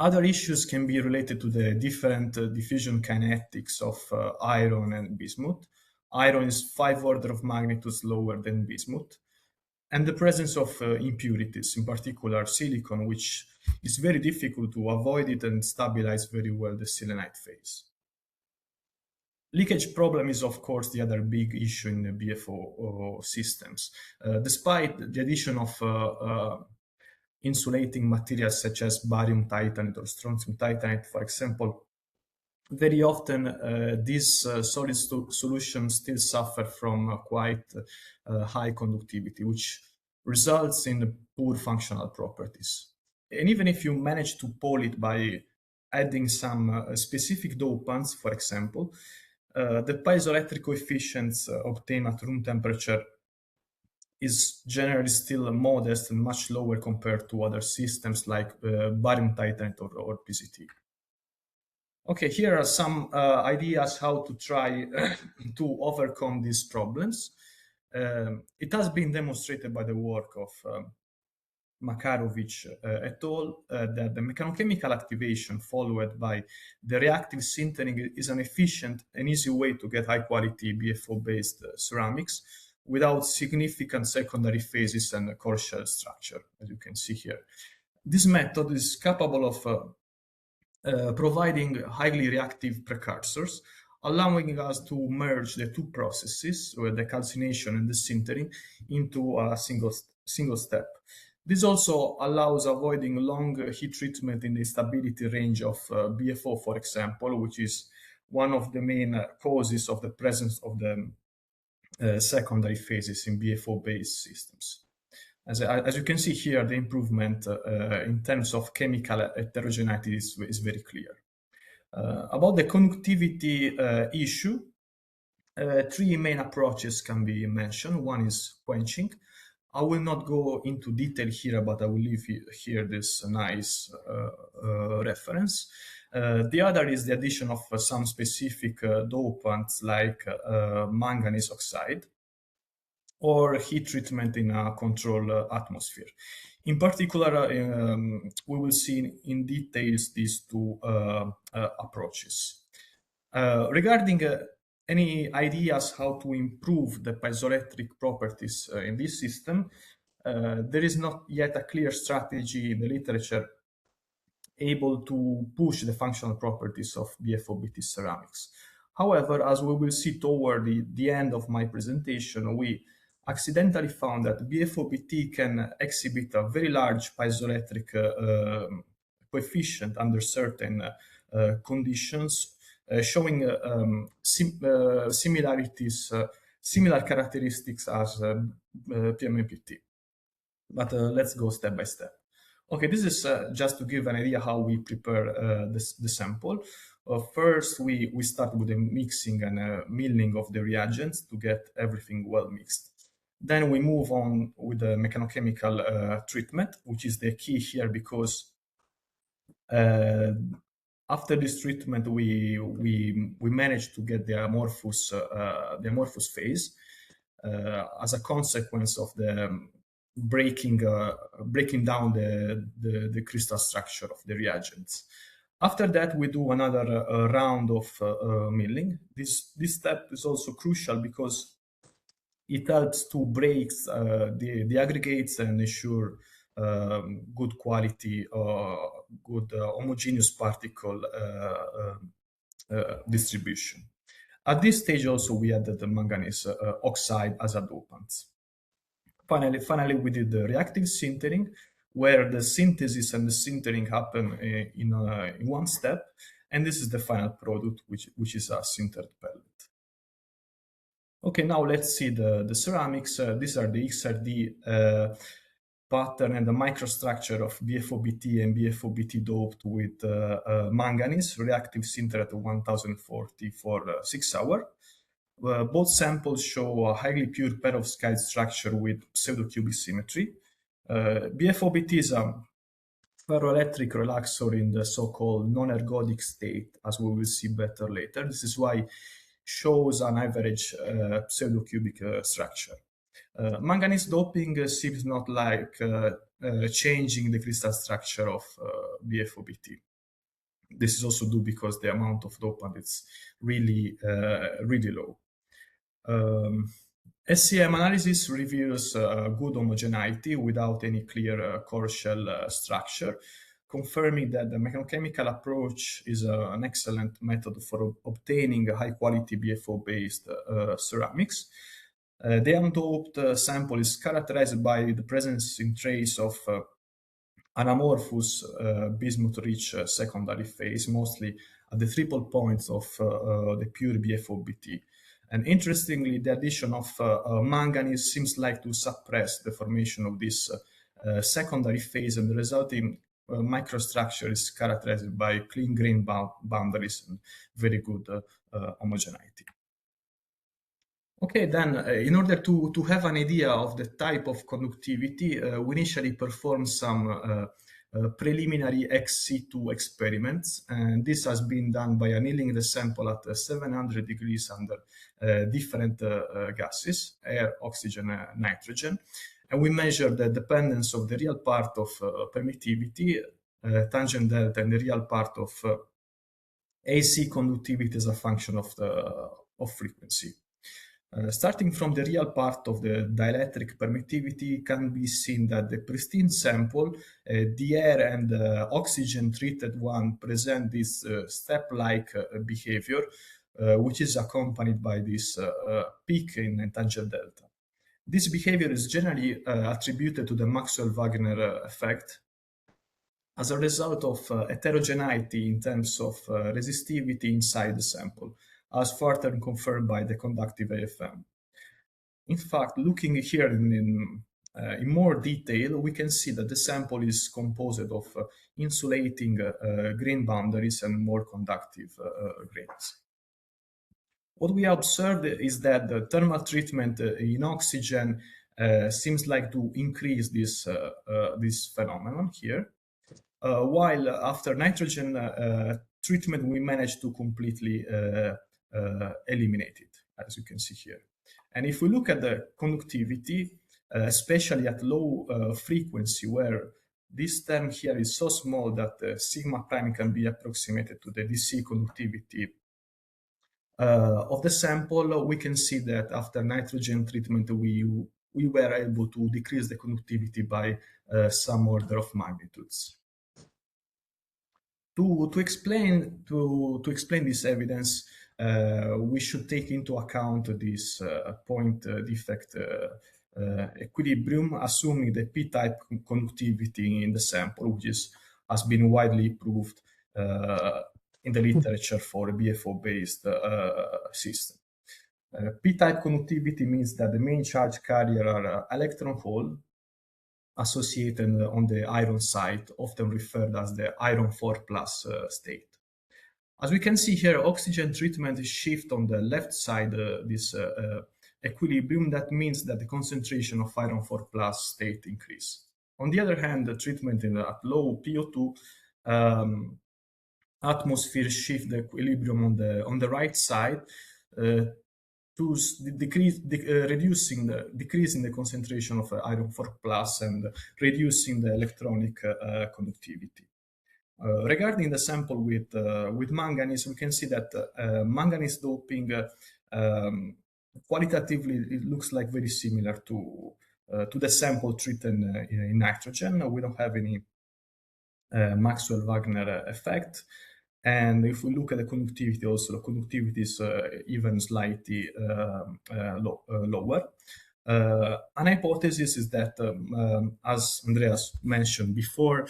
Other issues can be related to the different diffusion kinetics of iron and bismuth. Iron is 5 orders of magnitude lower than bismuth, and the presence of impurities, in particular silicon, which is very difficult to avoid it and stabilize very well the selenite phase. Leakage problem is, of course, the other big issue in the BFO systems. Despite the addition of insulating materials such as barium titanate or strontium titanate, for example, very often these solid solutions still suffer from quite high conductivity, which results in poor functional properties. And even if you manage to pole it by adding some specific dopants, for example, the piezoelectric coefficients obtained at room temperature is generally still modest and much lower compared to other systems like barium titanate or PZT. Okay, here are some ideas how to try to overcome these problems. It has been demonstrated by the work of Makarovich et al. That the mechanochemical activation followed by the reactive sintering is an efficient and easy way to get high-quality BFO-based ceramics without significant secondary phases and core shell structure, as you can see here. This method is capable of providing highly reactive precursors, allowing us to merge the two processes, the calcination and the sintering, into a single step. This also allows avoiding long heat treatment in the stability range of BFO, for example, which is one of the main causes of the presence of the secondary phases in BFO-based systems. As you can see here, the improvement in terms of chemical heterogeneity is very clear. About the conductivity issue, three main approaches can be mentioned. One is quenching. I will not go into detail here, but I will leave here this nice reference. The other is the addition of some specific dopants like manganese oxide, or heat treatment in a controlled atmosphere. In particular, we will see in details these two approaches. Regarding any ideas how to improve the piezoelectric properties in this system, there is not yet a clear strategy in the literature able to push the functional properties of BFO-BT ceramics. However, as we will see toward the end of my presentation, we accidentally found that BFO-BT can exhibit a very large piezoelectric coefficient under certain conditions, showing similarities similar characteristics as PMMPT. But let's go step by step. Okay, this is just to give an idea how we prepare the sample. First, we start with the mixing and milling of the reagents to get everything well mixed. Then we move on with the mechanochemical treatment, which is the key here because after this treatment, we managed to get the amorphous phase as a consequence of the breaking down the crystal structure of the reagents. After that, we do another round of milling. This step is also crucial because it helps to break the aggregates and ensure good quality, good homogeneous particle distribution. At this stage also we added the manganese oxide as a dopant. Finally, we did the reactive sintering, where the synthesis and the sintering happen in one step, and this is the final product, which is a sintered pellet. Okay, now let's see the ceramics. These are the XRD pattern and the microstructure of BFOBT and BFOBT doped with manganese, reactive sinter at 1040 for 6 hours. Both samples show a highly pure perovskite structure with pseudocubic symmetry. BFOBT is a ferroelectric relaxor in the so-called non-ergodic state, as we will see better later. This is why it shows an average pseudocubic structure. Manganese doping seems not like changing the crystal structure of BFOBT. This is also due because the amount of dopant is really low. SCM analysis reveals good homogeneity without any clear core shell structure, confirming that the mechanochemical approach is an excellent method for obtaining high-quality BFO-based ceramics. The undoped sample is characterized by the presence in trace of an amorphous bismuth-rich secondary phase, mostly at the triple points of the pure BFOBT. And interestingly, the addition of manganese seems like to suppress the formation of this secondary phase, and the resulting microstructure is characterized by clean grain boundaries and very good homogeneity. Okay, then in order to have an idea of the type of conductivity, we initially performed some preliminary XC2 experiments, and this has been done by annealing the sample at 700 degrees under different gases, air, oxygen, and nitrogen. And we measured the dependence of the real part of permittivity, tangent delta, and the real part of AC conductivity as a function of frequency. Starting from the real part of the dielectric permittivity, can be seen that the pristine sample, the air and oxygen treated one, present this step-like behavior, which is accompanied by this peak in tangent delta. This behavior is generally attributed to the Maxwell-Wagner effect as a result of heterogeneity in terms of resistivity inside the sample, as further confirmed by the conductive AFM. In fact, looking here in more detail, we can see that the sample is composed of insulating grain boundaries and more conductive grains. What we observed is that the thermal treatment in oxygen seems like to increase this phenomenon here, while after nitrogen treatment, we managed to completely eliminate it, as you can see here. And if we look at the conductivity, especially at low frequency, where this term here is so small that sigma prime can be approximated to the DC conductivity of the sample, we can see that after nitrogen treatment, we were able to decrease the conductivity by some order of magnitudes. To explain this evidence, we should take into account this point defect equilibrium, assuming the p-type conductivity in the sample, which has been widely proved in the literature for a BFO-based system. P-type conductivity means that the main charge carrier are electron hole associated on the iron side, often referred as the iron 4 plus state. As we can see here, oxygen treatment is shift on the left side, this equilibrium. That means that the concentration of iron 4 plus state increase. On the other hand, the treatment at low PO2 atmosphere shift the equilibrium on the right side to decreasing the concentration of iron 4 plus and reducing the electronic conductivity. Regarding the sample with manganese, we can see that manganese doping qualitatively it looks like very similar to the sample treated in nitrogen. We don't have any Maxwell-Wagner effect. And if we look at the conductivity, also the conductivity is even slightly lower. An hypothesis is that, as Andreas mentioned before,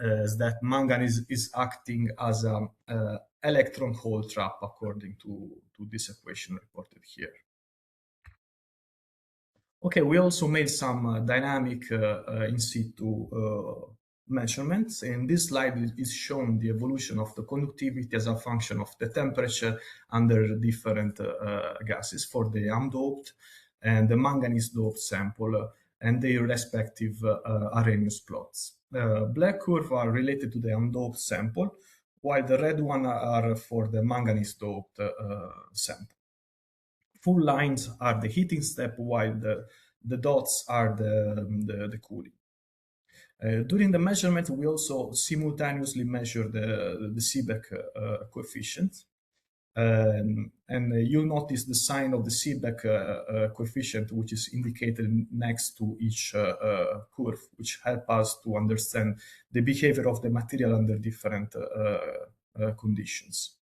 is that manganese is acting as an electron hole trap according to this equation reported here. Okay, we also made some dynamic in situ measurements. In this slide is shown the evolution of the conductivity as a function of the temperature under different gases for the undoped and the manganese doped sample and their respective Arrhenius plots. Black curves are related to the undoped sample, while the red one are for the manganese doped sample. Full lines are the heating step, while the dots are the cooling. During the measurement, we also simultaneously measure the Seebeck coefficient. And you'll notice the sign of the Seebeck coefficient, which is indicated next to each curve, which help us to understand the behavior of the material under different conditions.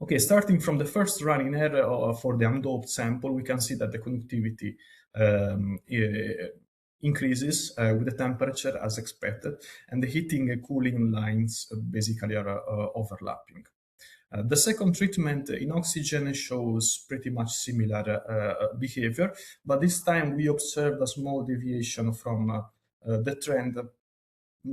Okay, starting from the first run in air for the undoped sample, we can see that the conductivity increases with the temperature as expected, and the heating and cooling lines basically are overlapping. The second treatment in oxygen shows pretty much similar behavior, but this time we observed a small deviation from the trend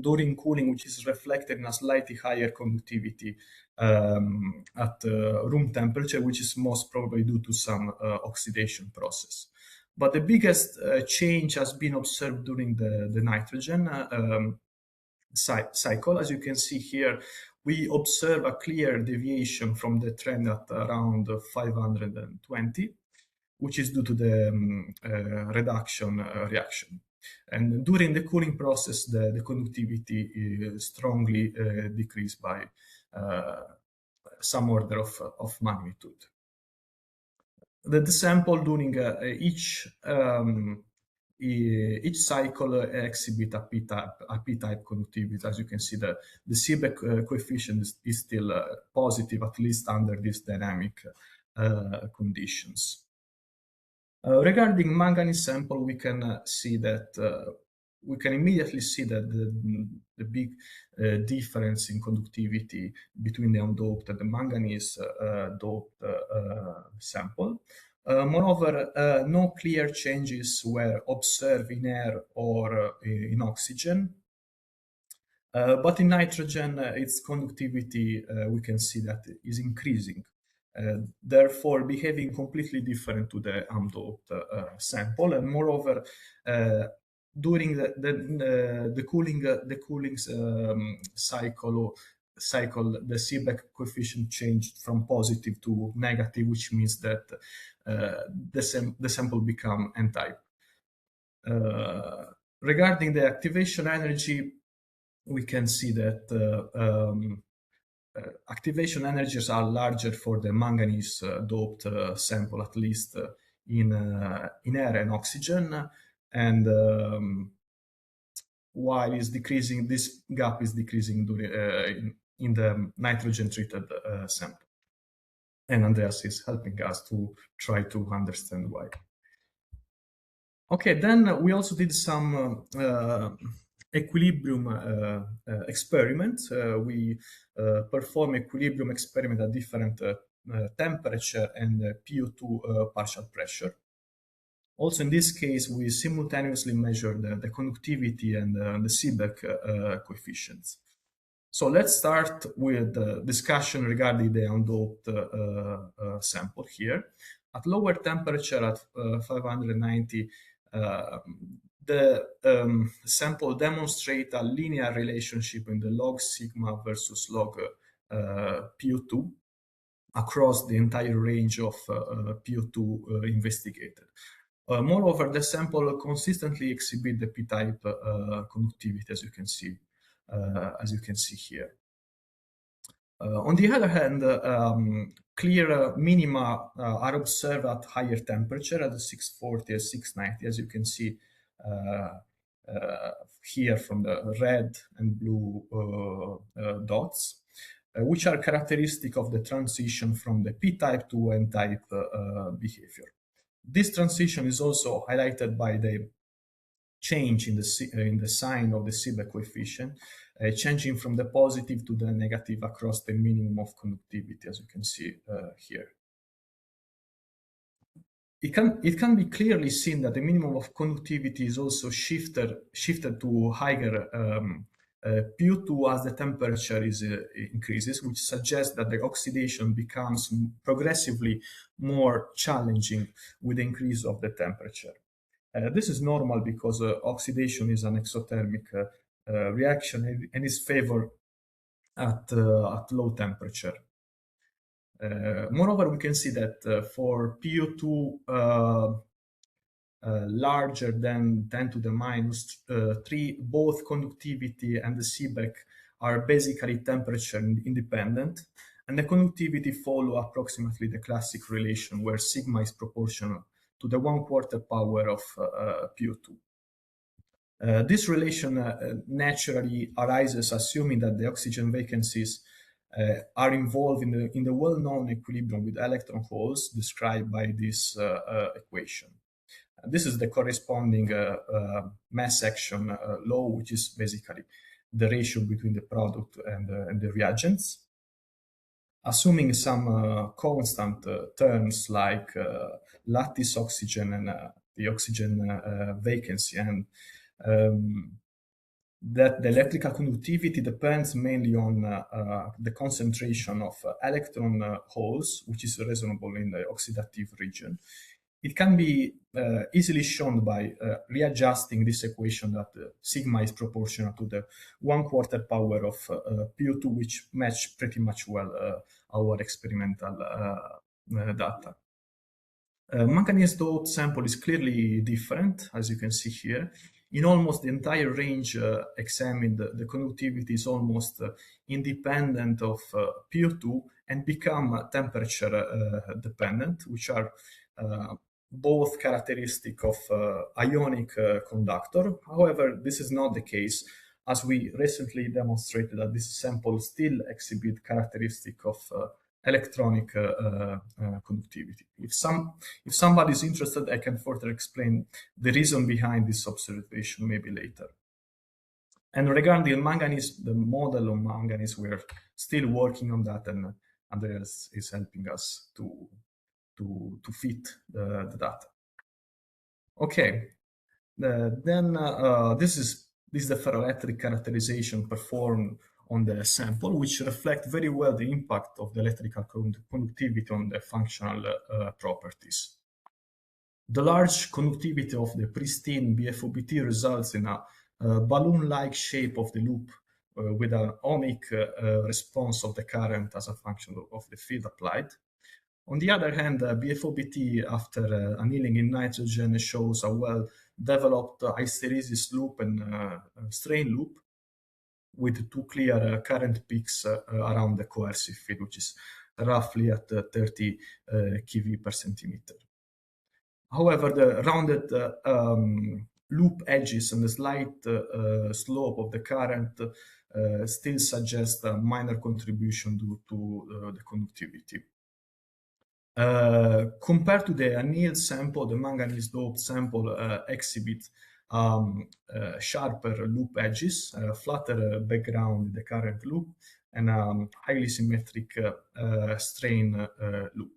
during cooling, which is reflected in a slightly higher conductivity at room temperature, which is most probably due to some oxidation process. But the biggest change has been observed during the nitrogen cycle. As you can see here, we observe a clear deviation from the trend at around 520, which is due to the reduction reaction. And during the cooling process, the conductivity is strongly decreased by some order of magnitude. The sample during each cycle exhibit a p-type conductivity. As you can see, the Seebeck coefficient is still positive, at least under these dynamic conditions. Regarding manganese sample, we can see that we can immediately see that the big difference in conductivity between the undoped and the manganese doped sample. Moreover, no clear changes were observed in air or in oxygen. But in nitrogen, its conductivity, we can see that is increasing. Therefore, behaving completely different to the undoped sample. And moreover, during the cooling cycle, the Seebeck coefficient changed from positive to negative, which means that the sample become N-type. Regarding the activation energy, we can see that activation energies are larger for the manganese doped sample, at least in air and oxygen, and while is decreasing, this gap is decreasing during, in the nitrogen treated sample. And Andreas is helping us to try to understand why. Okay, then we also did some equilibrium experiments. We perform equilibrium experiment at different temperature and PO2 partial pressure. Also, in this case, we simultaneously measure the conductivity and the Seebeck coefficients. So let's start with the discussion regarding the undoped sample here. At lower temperature, at 590, the sample demonstrates a linear relationship in the log sigma versus log PO2 across the entire range of PO2 investigated. Moreover, the sample consistently exhibits the p-type conductivity, as you can see here. On the other hand, clear minima are observed at higher temperature, at 640 and 690, as you can see here from the red and blue dots, which are characteristic of the transition from the p-type to n-type behavior. This transition is also highlighted by the change in the sign of the Seebeck coefficient, changing from the positive to the negative across the minimum of conductivity, as you can see here. It can be clearly seen that the minimum of conductivity is also shifted to higher PO2 as the temperature increases, which suggests that the oxidation becomes progressively more challenging with the increase of the temperature. This is normal because oxidation is an exothermic reaction and is favored at low temperature. Moreover, we can see that for PO2 larger than 10 to the minus 3, both conductivity and the Seebeck are basically temperature independent, and the conductivity follow approximately the classic relation where sigma is proportional to the 1/4 power of PO2. This relation naturally arises assuming that the oxygen vacancies are involved in the well-known equilibrium with electron holes described by this equation. This is the corresponding mass action law, which is basically the ratio between the product and the reagents. Assuming some constant terms like lattice oxygen and the oxygen vacancy, and that the electrical conductivity depends mainly on the concentration of electron holes, which is reasonable in the oxidative region. It can be easily shown by readjusting this equation that sigma is proportional to the 1/4 power of PO2, which match pretty much well our experimental data. Manganese doped sample is clearly different, as you can see here. In almost the entire range examined, the conductivity is almost independent of PO2 and become temperature dependent, which are both characteristic of ionic conductor. However, this is not the case, as we recently demonstrated that this sample still exhibit characteristic of electronic conductivity. If somebody is interested, I can further explain the reason behind this observation maybe later. And regarding manganese, the model of manganese, we're still working on that, and Andreas is helping us to fit the data. Okay, then this is the ferroelectric characterization performed on the sample, which reflect very well the impact of the electrical conductivity on the functional properties. The large conductivity of the pristine BFOBT results in a balloon-like shape of the loop with an ohmic response of the current as a function of the field applied. On the other hand, BFOBT after annealing in nitrogen shows a well-developed hysteresis loop and strain loop with two clear current peaks around the coercive field, which is roughly at 30 kV per centimeter. However, the rounded loop edges and the slight slope of the current still suggest a minor contribution due to the conductivity. Compared to the annealed sample, the manganese doped sample exhibits sharper loop edges, flatter background in the current loop, and highly symmetric strain loop.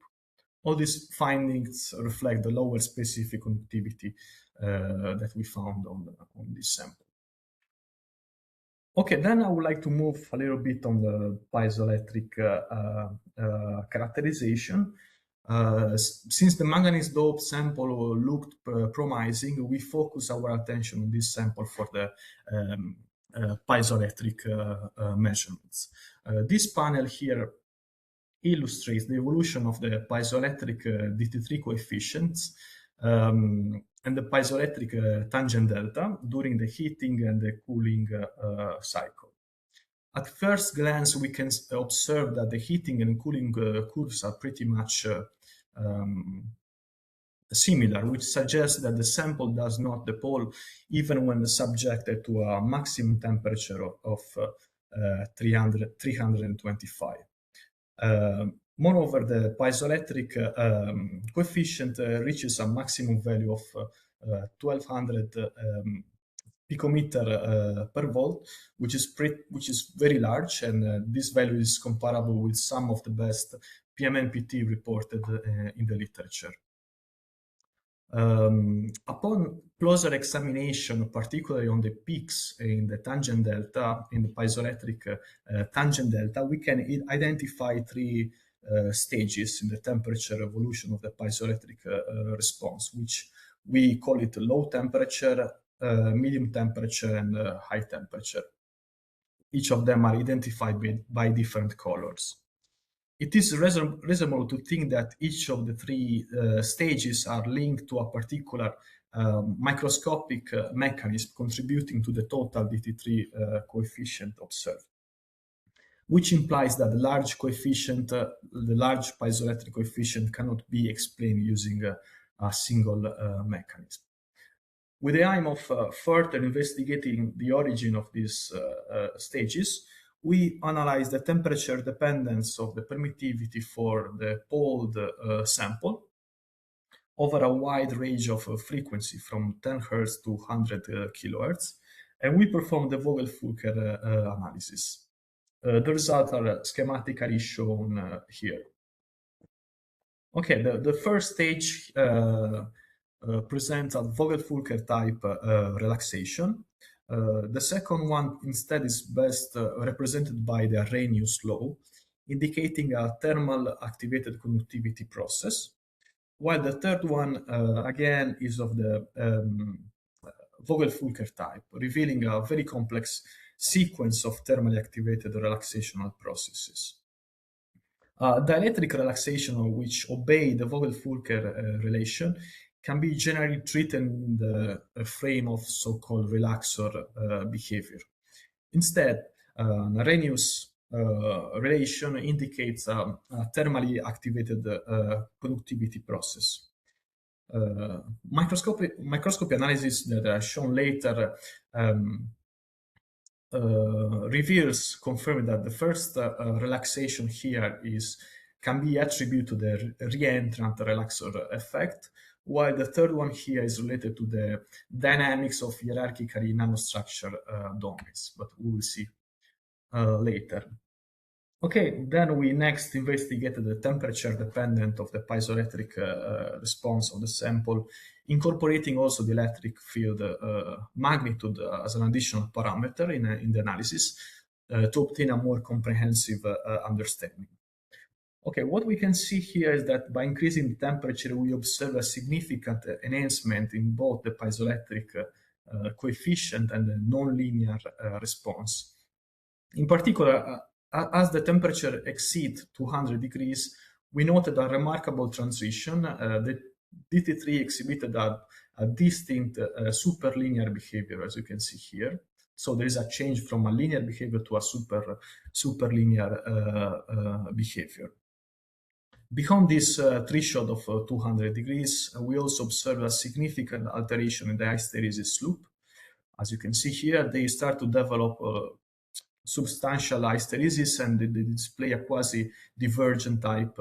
All these findings reflect the lower specific conductivity that we found on this sample. Okay, then I would like to move a little bit on the piezoelectric characterization. Since the manganese dope sample looked promising, we focus our attention on this sample for the piezoelectric measurements. This panel here illustrates the evolution of the piezoelectric DT3 coefficients and the piezoelectric tangent delta during the heating and the cooling cycle. At first glance, we can observe that the heating and cooling curves are pretty much similar, which suggests that the sample does not depole even when subjected to a maximum temperature of 325. Moreover, the piezoelectric coefficient reaches a maximum value of 1200 picometer per volt, which is very large, and this value is comparable with some of the best PMMPT reported in the literature. Upon closer examination, particularly on the peaks in the tangent delta, in the piezoelectric tangent delta, we can identify three stages in the temperature evolution of the piezoelectric response, which we call it low temperature, medium temperature, and high temperature. Each of them are identified by different colors. It is reasonable to think that each of the three stages are linked to a particular microscopic mechanism contributing to the total DT3 coefficient observed, which implies that the large piezoelectric coefficient cannot be explained using a single mechanism. With the aim of further investigating the origin of these stages, we analyze the temperature dependence of the permittivity for the poled sample over a wide range of frequency from 10 Hz to 100 kHz, and we perform the Vogel-Fulker analysis. The results are schematically shown here. Okay, the first stage presents a Vogel-Fulker type relaxation. The second one instead is best represented by the Arrhenius law, indicating a thermal activated conductivity process, while the third one again is of the Vogel-Fulker type, revealing a very complex sequence of thermally activated relaxational processes. Dielectric relaxation, which obey the Vogel-Fulker relation, can be generally treated in the frame of so-called relaxor behavior. Instead, an Arrhenius relation indicates a thermally activated conductivity process. Microscopy analysis that are shown later reveals, confirming that the first relaxation here can be attributed to the re-entrant relaxor effect, while the third one here is related to the dynamics of hierarchically nanostructure domains, but we will see later. Okay, then we next investigated the temperature dependent of the piezoelectric response of the sample, incorporating also the electric field magnitude as an additional parameter in the analysis to obtain a more comprehensive understanding. Okay, what we can see here is that by increasing the temperature, we observe a significant enhancement in both the piezoelectric coefficient and the nonlinear response. In particular, as the temperature exceeds 200 degrees, we noted a remarkable transition. The DT3 exhibited a distinct superlinear behavior, as you can see here. So there is a change from a linear behavior to a superlinear behavior. Beyond this threshold of 200 degrees, we also observe a significant alteration in the hysteresis loop. As you can see here, they start to develop substantial hysteresis and they display a quasi-divergent type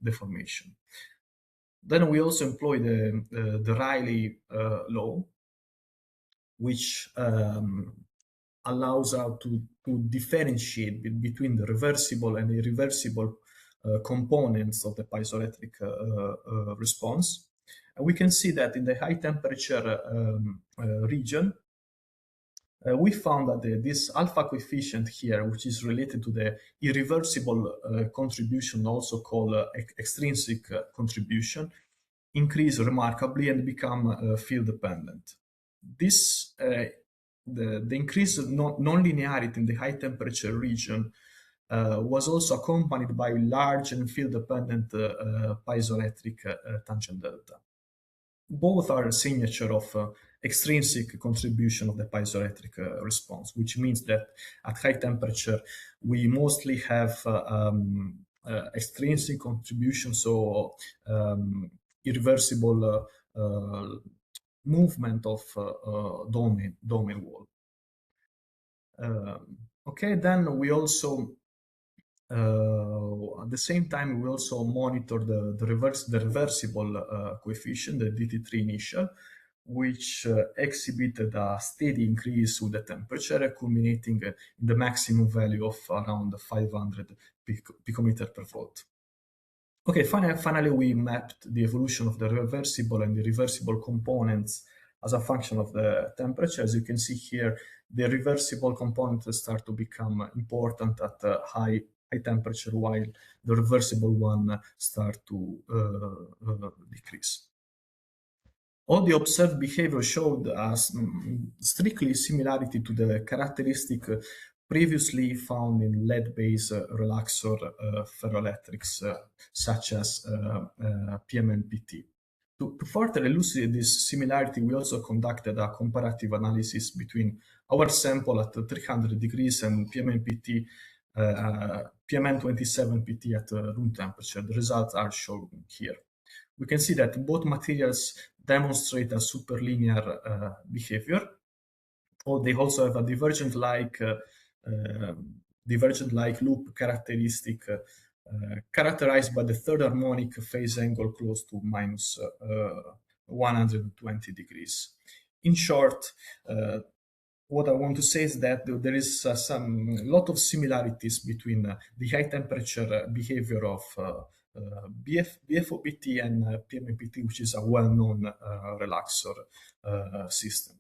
deformation. Then we also employ the Rayleigh law, which allows us to differentiate between the reversible and irreversible components of the piezoelectric response. And we can see that in the high temperature region, we found that this alpha coefficient here, which is related to the irreversible contribution, also called extrinsic contribution, increase remarkably and become field dependent. This the increased non-linearity in the high temperature region was also accompanied by large and field dependent piezoelectric tangent delta. Both are a signature of extrinsic contribution of the piezoelectric response, which means that at high temperature we mostly have extrinsic contribution, so irreversible movement of domain wall. Okay, then we also at the same time we also monitor the reversible coefficient, the DT3 initial, which exhibited a steady increase with the temperature, culminating in the maximum value of around 500 picometer per volt. Okay, finally we mapped the evolution of the reversible and the irreversible components as a function of the temperature. As you can see here, the reversible components start to become important at high temperature, while the reversible one start to decrease. All the observed behavior showed us strictly similarity to the characteristic previously found in lead-based relaxor ferroelectrics, such as PMNPT. To further elucidate this similarity, we also conducted a comparative analysis between our sample at 300 degrees and PMNPT, PMN27PT at room temperature. The results are shown here. We can see that both materials demonstrate a superlinear behavior. They also have a divergent-like loop characteristic characterized by the third harmonic phase angle close to minus 120 degrees. In short, what I want to say is that there is lot of similarities between the high temperature behavior of BFOPT and PMNPT, which is a well-known relaxor system.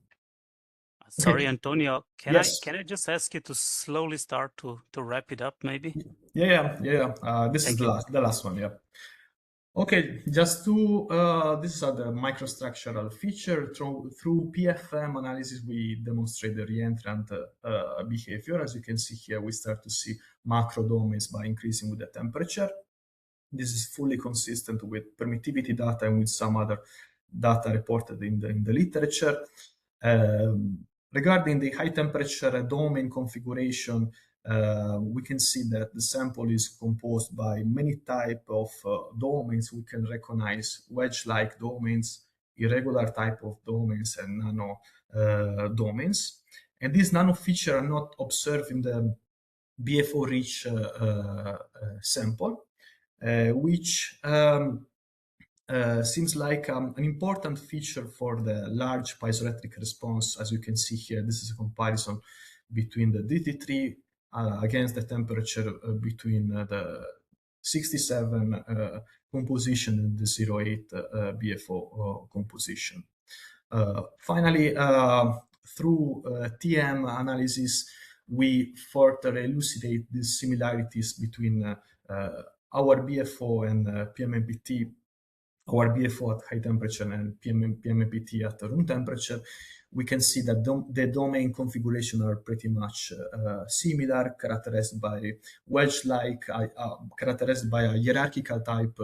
Sorry, Okay. Antonio, can I just ask you to slowly start to wrap it up, maybe? Yeah. This Thank is the last one, yeah. Okay, just to, these are the microstructural feature. Through PFM analysis, we demonstrate the reentrant behavior. As you can see here, we start to see macro domains by increasing with the temperature. This is fully consistent with permittivity data and with some other data reported in the literature. Regarding the high temperature domain configuration, we can see that the sample is composed by many types of domains. We can recognize wedge-like domains, irregular type of domains, and nano domains. And these nano features are not observed in the BFO-rich sample, which seems like an important feature for the large piezoelectric response. As you can see here, this is a comparison between the DT3 against the temperature between the 67 composition and the 08 BFO composition. Finally, through TM analysis, we further elucidate the similarities between our BFO and PMNPT, our BFO at high temperature and PMNPT at room temperature. We can see that the domain configuration are pretty much similar, characterized by wedge-like, characterized by a hierarchical type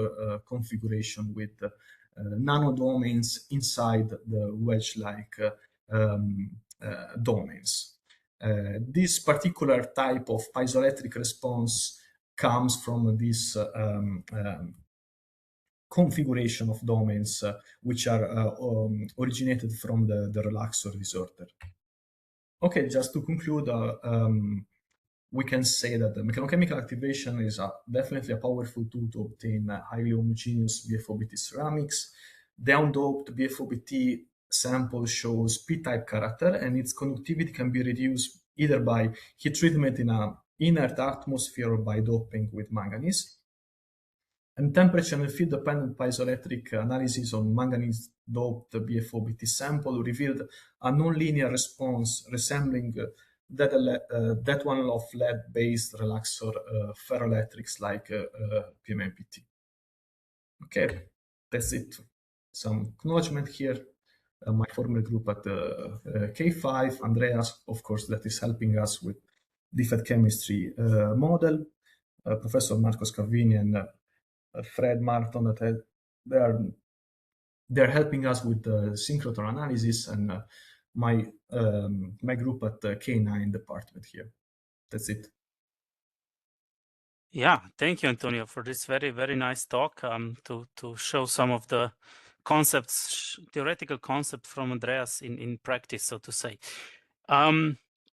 configuration with nano domains inside the wedge-like domains. This particular type of piezoelectric response comes from this configuration of domains which are originated from the relaxor disorder. Okay, just to conclude, we can say that the mechanochemical activation is definitely a powerful tool to obtain highly homogeneous BFOBT ceramics. The undoped BFOBT sample shows P-type character, and its conductivity can be reduced either by heat treatment in an inert atmosphere or by doping with manganese. And temperature and field-dependent piezoelectric analysis on manganese-doped BFO-BT sample revealed a nonlinear response resembling that one of lead-based relaxor ferroelectrics like PMMPT. Okay, that's it. Some acknowledgement here. My former group at K5, Andreas, of course, that is helping us with defect chemistry model, Professor Marco Scavini and Fred Martin, that they're helping us with the synchrotron analysis, and my group at K9 department here. That's it. Yeah, thank you, Antonio, for this very, very nice talk to show some of the concepts, theoretical concepts from Andreas in practice, so to say.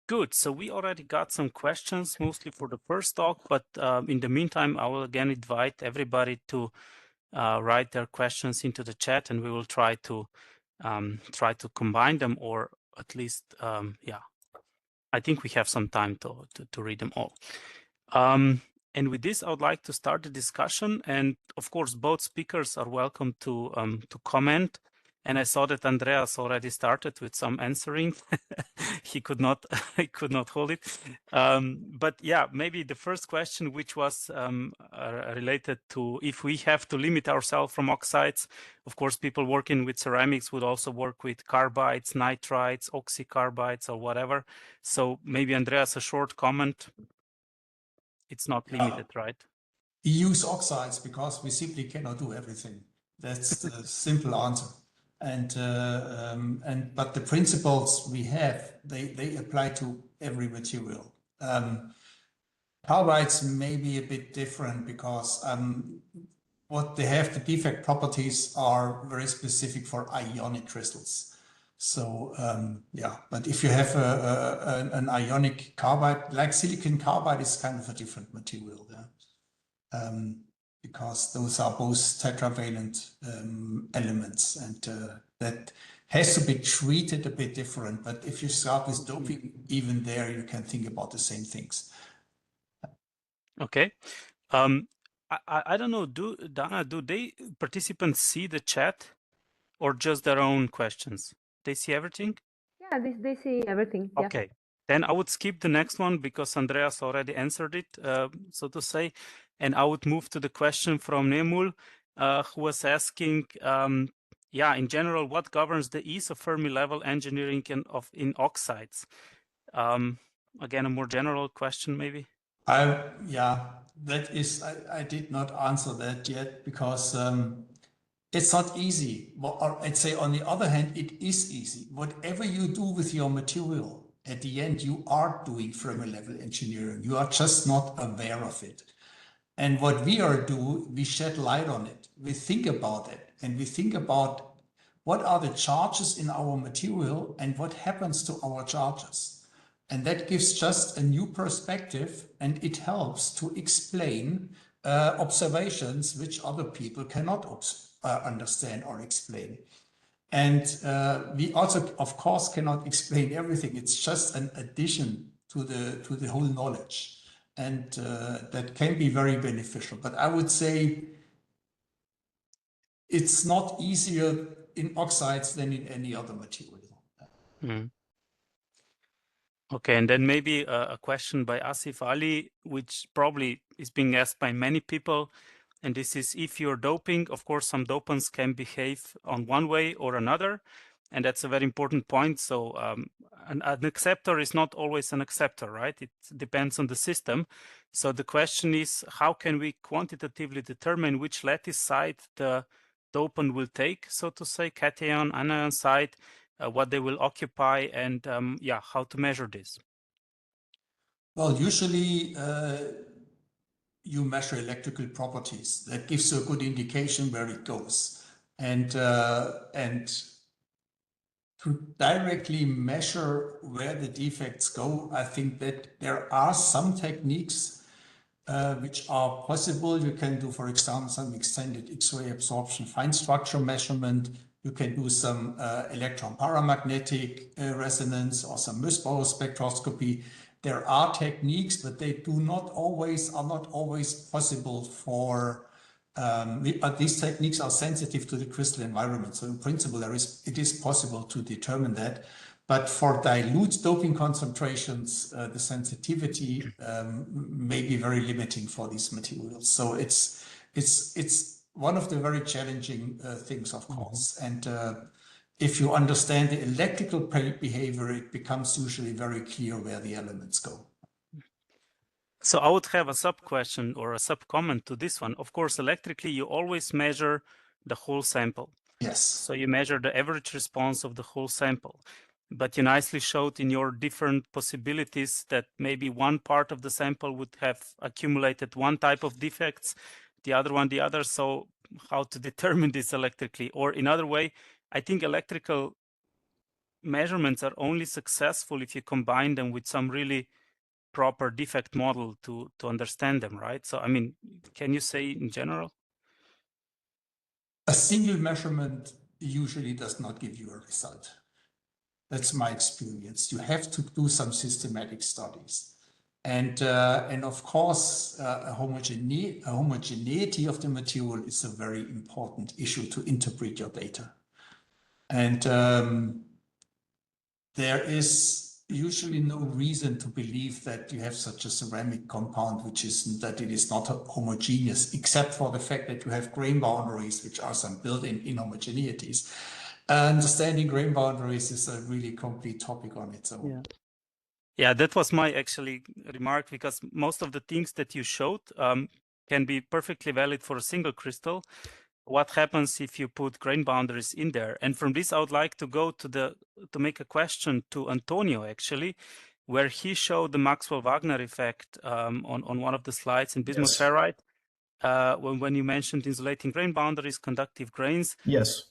Good, so we already got some questions, mostly for the first talk, but in the meantime, I will again invite everybody to write their questions into the chat, and we will try to combine them, or at least, yeah, I think we have some time to read them all. And with this, I would like to start the discussion. And of course, both speakers are welcome to comment. And I saw that Andreas already started with some answering. he could not hold it. But yeah, maybe the first question, which was related to if we have to limit ourselves from oxides. Of course, people working with ceramics would also work with carbides, nitrides, oxycarbides, or whatever. So maybe Andreas, a short comment. It's not limited, right? We use oxides because we simply cannot do everything. That's the simple answer. But the principles we have, they apply to every material. Carbides may be a bit different because what they have, the defect properties are very specific for ionic crystals. So yeah, but if you have an ionic carbide, like silicon carbide is kind of a different material, yeah? Because those are both tetravalent elements, and that has to be treated a bit different. But if you start with doping, even there you can think about the same things. Okay. I don't know, Dana, do participants see the chat or just their own questions? They see everything? Yeah, they see everything. Yeah. Okay. Then I would skip the next one because Andreas already answered it, so to say. And I would move to the question from Nemul, who was asking, yeah, in general, what governs the ease of Fermi level engineering in oxides? Again, a more general question, maybe. Yeah, that is, I did not answer that yet because it's not easy. Or I'd say on the other hand, it is easy. Whatever you do with your material, at the end, you are doing Fermi level engineering. You are just not aware of it. And what we are doing, we shed light on it. We think about it, and we think about what are the charges in our material and what happens to our charges. And that gives just a new perspective, and it helps to explain observations which other people cannot understand or explain. And we also, of course, cannot explain everything. It's just an addition to the whole knowledge. And that can be very beneficial. But I would say it's not easier in oxides than in any other material. Mm. Okay, and then maybe a question by Asif Ali, which probably is being asked by many people. And this is, if you're doping, of course, some dopants can behave on one way or another. And that's a very important point. So an acceptor is not always an acceptor, right? It depends on the system. So the question is, how can we quantitatively determine which lattice side the dopant will take, so to say, cation, anion side, what they will occupy, and yeah, how to measure this? Well, usually you measure electrical properties. That gives you a good indication where it goes. And to directly measure where the defects go, I think that there are some techniques which are possible. You can do, for example, some extended X-ray absorption, fine structure measurement, You can do some electron paramagnetic resonance or some Mössbauer spectroscopy. There are techniques, but they are not always possible for. These techniques are sensitive to the crystal environment. So in principle, it is possible to determine that. But for dilute doping concentrations, the sensitivity may be very limiting for these materials. So it's one of the very challenging things, of course. And if you understand the electrical behavior, it becomes usually very clear where the elements go. So I would have a sub-question or a sub-comment to this one. Of course, electrically, you always measure the whole sample. Yes. So you measure the average response of the whole sample. But you nicely showed in your different possibilities that maybe one part of the sample would have accumulated one type of defects, the other one the other. So how to determine this electrically? Or in other way, I think electrical measurements are only successful if you combine them with some really proper defect model to understand them, right? So, I mean, can you say in general? A single measurement usually does not give you a result. That's my experience. You have to do some systematic studies. And of course, a homogeneity of the material is a very important issue to interpret your data. And there is usually no reason to believe that you have such a ceramic compound, that it is not homogeneous, except for the fact that you have grain boundaries, which are some built-in inhomogeneities. Understanding grain boundaries is a really complete topic on its own. Yeah, that was my actually remark, because most of the things that you showed can be perfectly valid for a single crystal. What happens if you put grain boundaries in there? And from this, I would like to go to make a question to Antonio, actually, where he showed the Maxwell-Wagner effect on one of the slides in bismuth ferrite, when you mentioned insulating grain boundaries, conductive grains. Yes.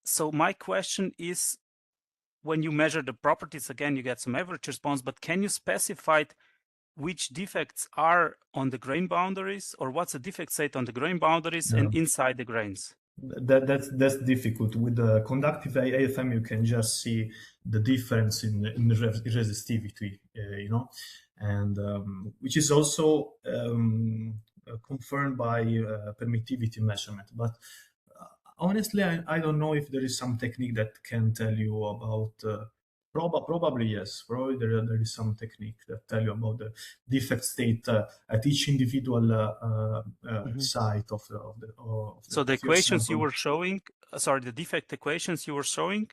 So my question is, when you measure the properties, again, you get some average response, but can you specify which defects are on the grain boundaries, or what's the defect state on the grain boundaries and inside the grains? That's difficult. With the conductive AFM, you can just see the difference in resistivity, you know, and which is also confirmed by permittivity measurement. But honestly, I don't know if there is some technique that can tell you about. Probably yes. Probably there is some technique that tell you about the defect state at each individual site of the. So the equations you were showing, the defect equations you were showing,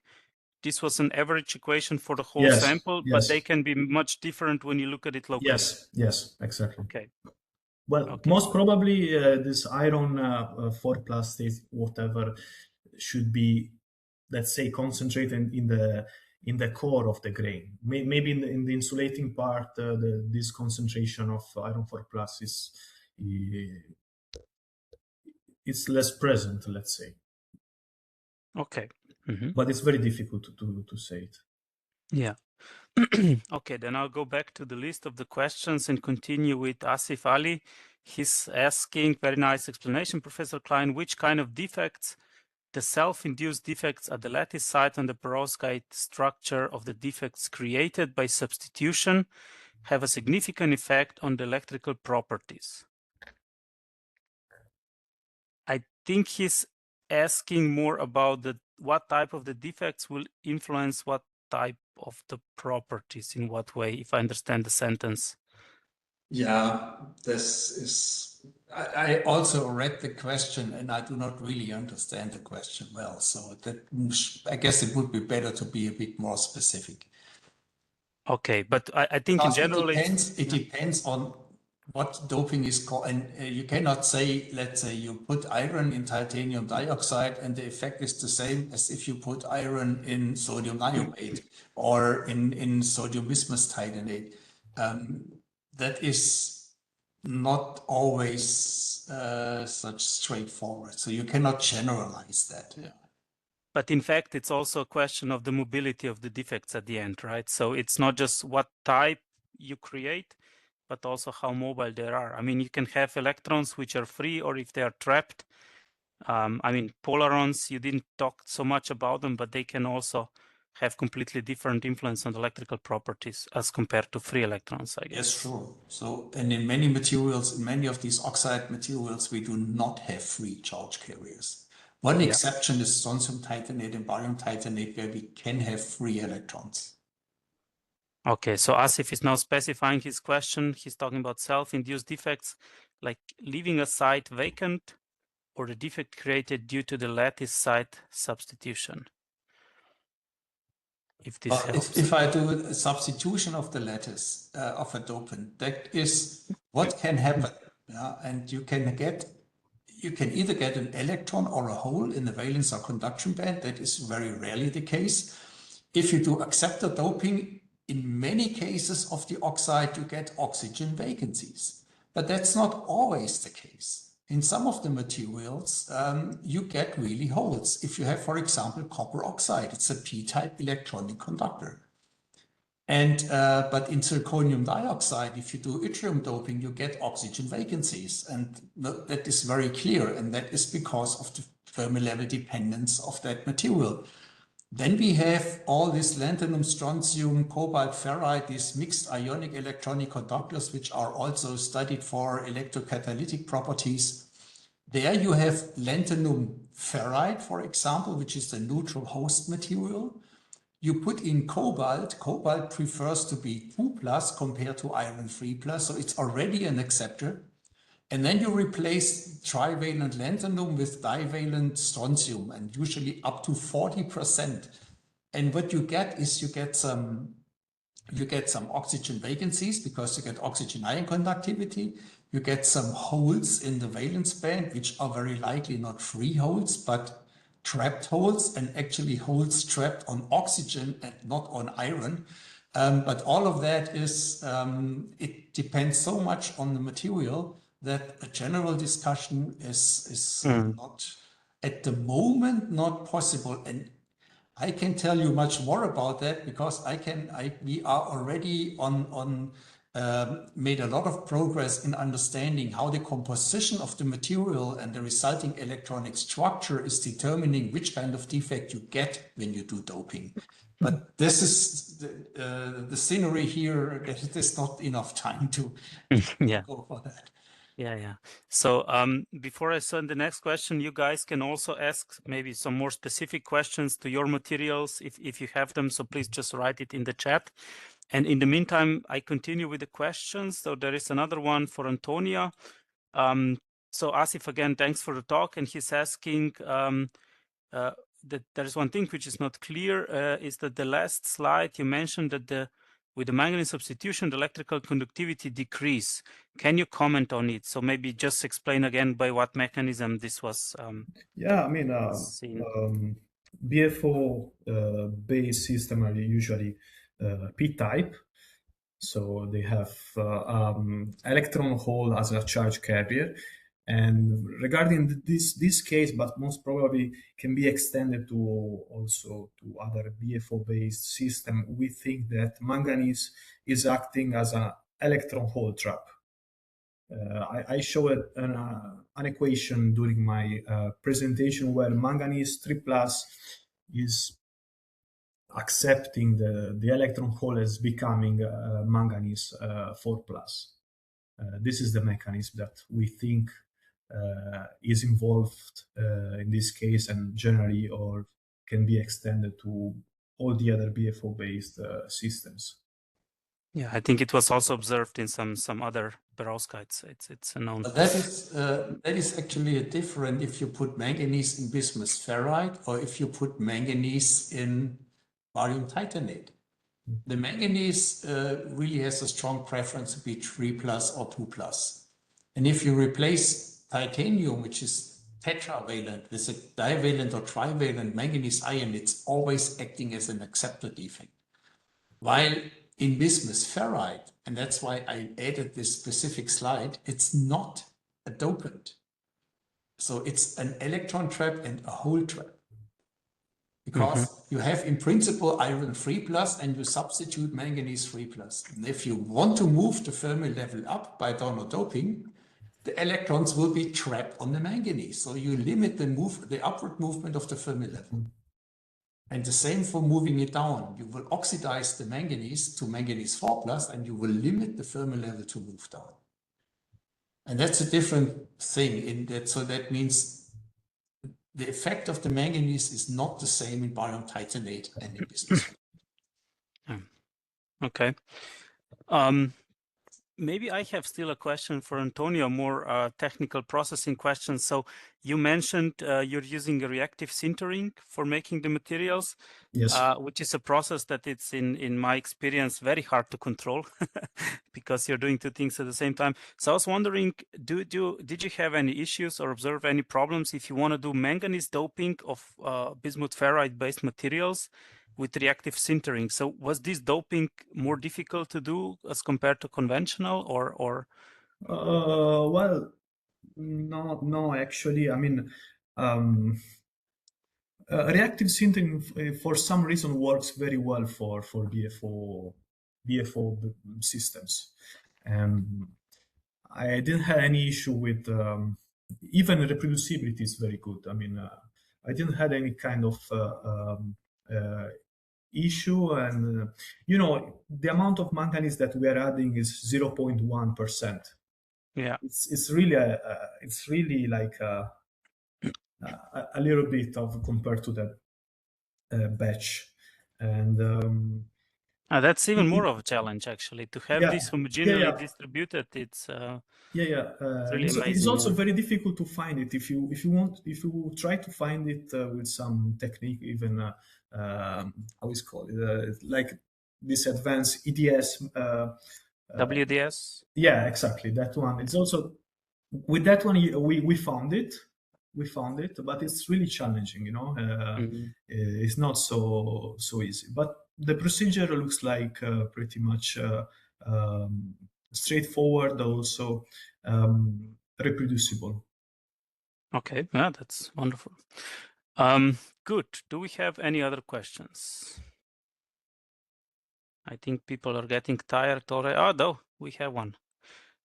this was an average equation for the whole sample, but they can be much different when you look at it locally. Yes, exactly. Okay. Well, most probably this iron 4+ state, whatever, should be, let's say, concentrated in the core of the grain. Maybe in the insulating part, this concentration of iron 4+ is less present, let's say. Okay. But it's very difficult to say it. Yeah. Okay, then I'll go back to the list of the questions and continue with Asif Ali. He's asking, very nice explanation, Professor Klein, which kind of defects, the self-induced defects at the lattice site on the perovskite structure of the defects created by substitution, have a significant effect on the electrical properties? I think he's asking more about what type of the defects will influence what type of the properties, in what way, if I understand the sentence. Yeah, I also read the question and I do not really understand the question well. So I guess it would be better to be a bit more specific. Okay, but I think in general it depends on what doping is called, and you cannot say, let's say you put iron in titanium dioxide and the effect is the same as if you put iron in sodium niobate or in sodium bismuth titanate. That is not always such straightforward. So you cannot generalize that. Yeah. But in fact, it's also a question of the mobility of the defects at the end, right? So it's not just what type you create, but also how mobile they are. I mean, you can have electrons which are free, or if they are trapped, I mean, polarons, you didn't talk so much about them, but they can also have completely different influence on the electrical properties as compared to free electrons, I guess. Yes, sure. So, and in many materials, in many of these oxide materials, we do not have free charge carriers. One exception is strontium titanate and barium titanate, where we can have free electrons. Okay, so Asif is now specifying his question. He's talking about self-induced defects, like leaving a site vacant or the defect created due to the lattice site substitution. If this helps. If I do a substitution of the lattice of a dopant, that is what can happen. Yeah? And you can either get an electron or a hole in the valence or conduction band. That is very rarely the case. If you do acceptor doping, in many cases of the oxide, you get oxygen vacancies. But that's not always the case. In some of the materials, you get really holes. If you have, for example, copper oxide, it's a p-type electronic conductor. And but in zirconium dioxide, if you do yttrium doping, you get oxygen vacancies. And that is very clear. And that is because of the Fermi level dependence of that material. Then we have all this lanthanum, strontium, cobalt, ferrite, these mixed ionic electronic conductors, which are also studied for electrocatalytic properties. There you have lanthanum ferrite, for example, which is the neutral host material. You put in cobalt. Cobalt prefers to be 2+ compared to iron 3+, so it's already an acceptor. And then you replace trivalent lanthanum with divalent strontium, and usually up to 40%. And what you get is you get some oxygen vacancies because you get oxygen ion conductivity. You get some holes in the valence band, which are very likely not free holes, but trapped holes, and actually holes trapped on oxygen and not on iron. But all of that is, it depends so much on the material that a general discussion is not, at the moment, not possible. And I can tell you much more about that because we are already made a lot of progress in understanding how the composition of the material and the resulting electronic structure is determining which kind of defect you get when you do doping. But this is the scenery here. There's not enough time to go for that. Yeah. So before I send the next question, you guys can also ask maybe some more specific questions to your materials if you have them. So please just write it in the chat. And in the meantime, I continue with the questions. So there is another one for Antonia. So Asif, again, thanks for the talk. And he's asking that there is one thing which is not clear, is that the last slide you mentioned that with the manganese substitution, the electrical conductivity decrease. Can you comment on it? So maybe just explain again by what mechanism this was Yeah, I mean, BFO based system are usually p-type. So they have electron hole as a charge carrier. And regarding this case, but most probably can be extended to also to other BFO-based system, we think that manganese is acting as an electron hole trap. I showed an equation during my presentation where manganese 3+ is accepting the electron hole as becoming manganese 4+. This is the mechanism that we think is involved in this case, and generally or can be extended to all the other BFO-based systems. Yeah, I think it was also observed in some other perovskites. It's a known. That is actually a different if you put manganese in bismuth ferrite or if you put manganese in barium titanate. The manganese really has a strong preference to be 3+ or 2+. And if you replace titanium, which is tetravalent, with a divalent or trivalent manganese ion, it's always acting as an acceptor defect. While in bismuth ferrite, and that's why I added this specific slide, it's not a dopant. So it's an electron trap and a hole trap. Because you have in principle iron 3+ and you substitute manganese 3+. And if you want to move the Fermi level up by donor doping, the electrons will be trapped on the manganese. So you limit the upward movement of the Fermi level. And the same for moving it down. You will oxidize the manganese to manganese 4+, and you will limit the Fermi level to move down. And that's a different thing in that. So that means the effect of the manganese is not the same in barium titanate and in bismuth. Okay. Maybe I have still a question for Antonio, more technical processing questions. So you mentioned you're using a reactive sintering for making the materials, Yes. Which is a process that it's in my experience very hard to control because you're doing two things at the same time. So I was wondering, did you have any issues or observe any problems if you want to do manganese doping of bismuth ferrite based materials with reactive sintering? So was this doping more difficult to do as compared to conventional, or? Well, no, actually. I mean, reactive sintering for some reason works very well for BFO systems. I didn't have any issue with even reproducibility is very good. I mean, I didn't have any kind of issue, and you know, the amount of manganese that we are adding is 0.1%. Yeah, it's really like a little bit of compared to that batch, and that's even more of a challenge actually to have this homogeneously distributed. It's really amazing. It's also very difficult to find it if you try to find it with some technique, even how is it called, like this advanced EDS, WDS. Yeah, exactly, that one. It's also with that one we found it, but it's really challenging, you know. It's not so easy, but the procedure looks like pretty much straightforward, also reproducible. Okay, yeah, that's wonderful. Good. Do we have any other questions? I think people are getting tired already. Oh, no, we have one.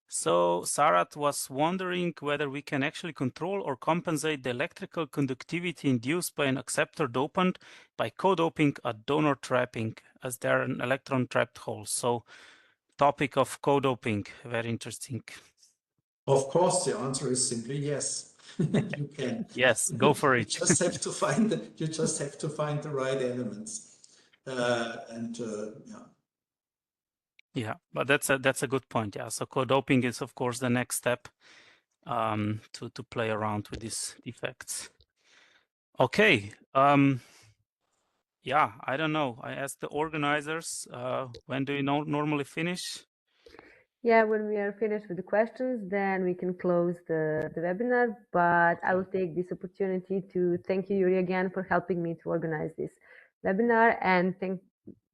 So Sarat was wondering whether we can actually control or compensate the electrical conductivity induced by an acceptor dopant by co-doping a donor trapping, as they're an electron trapped hole. So topic of co-doping, very interesting. Of course, the answer is simply yes. You can. Yes, go for it. You just have to find the right elements, yeah. Yeah, but that's a good point. Yeah, so co-doping is of course the next step to play around with these effects. Okay. Yeah, I don't know. I asked the organizers, when do you normally finish? Yeah, when we are finished with the questions, then we can close the webinar. But I will take this opportunity to thank you, Yuri, again for helping me to organize this webinar, and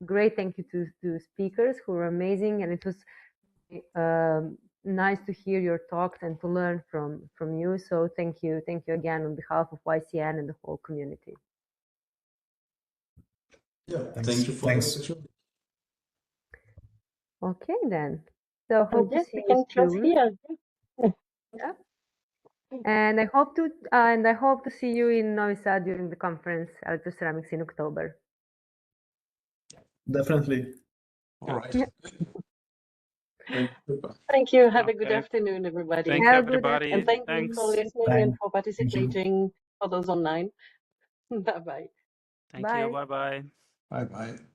great thank you to the speakers who were amazing, and it was nice to hear your talks and to learn from you. So thank you again on behalf of YCN and the whole community. Yeah, thank you for the opportunity. Okay then. So hope to see we you can close soon. here. Yeah. And I hope to see you in Novi Sad during the conference Electroceramics in October. Definitely. All right. Yeah. Thank you. Have a good afternoon, everybody. Thank you, everybody. And thank you for listening and for participating for those online. Bye-bye. Thank you. Bye-bye. Bye-bye.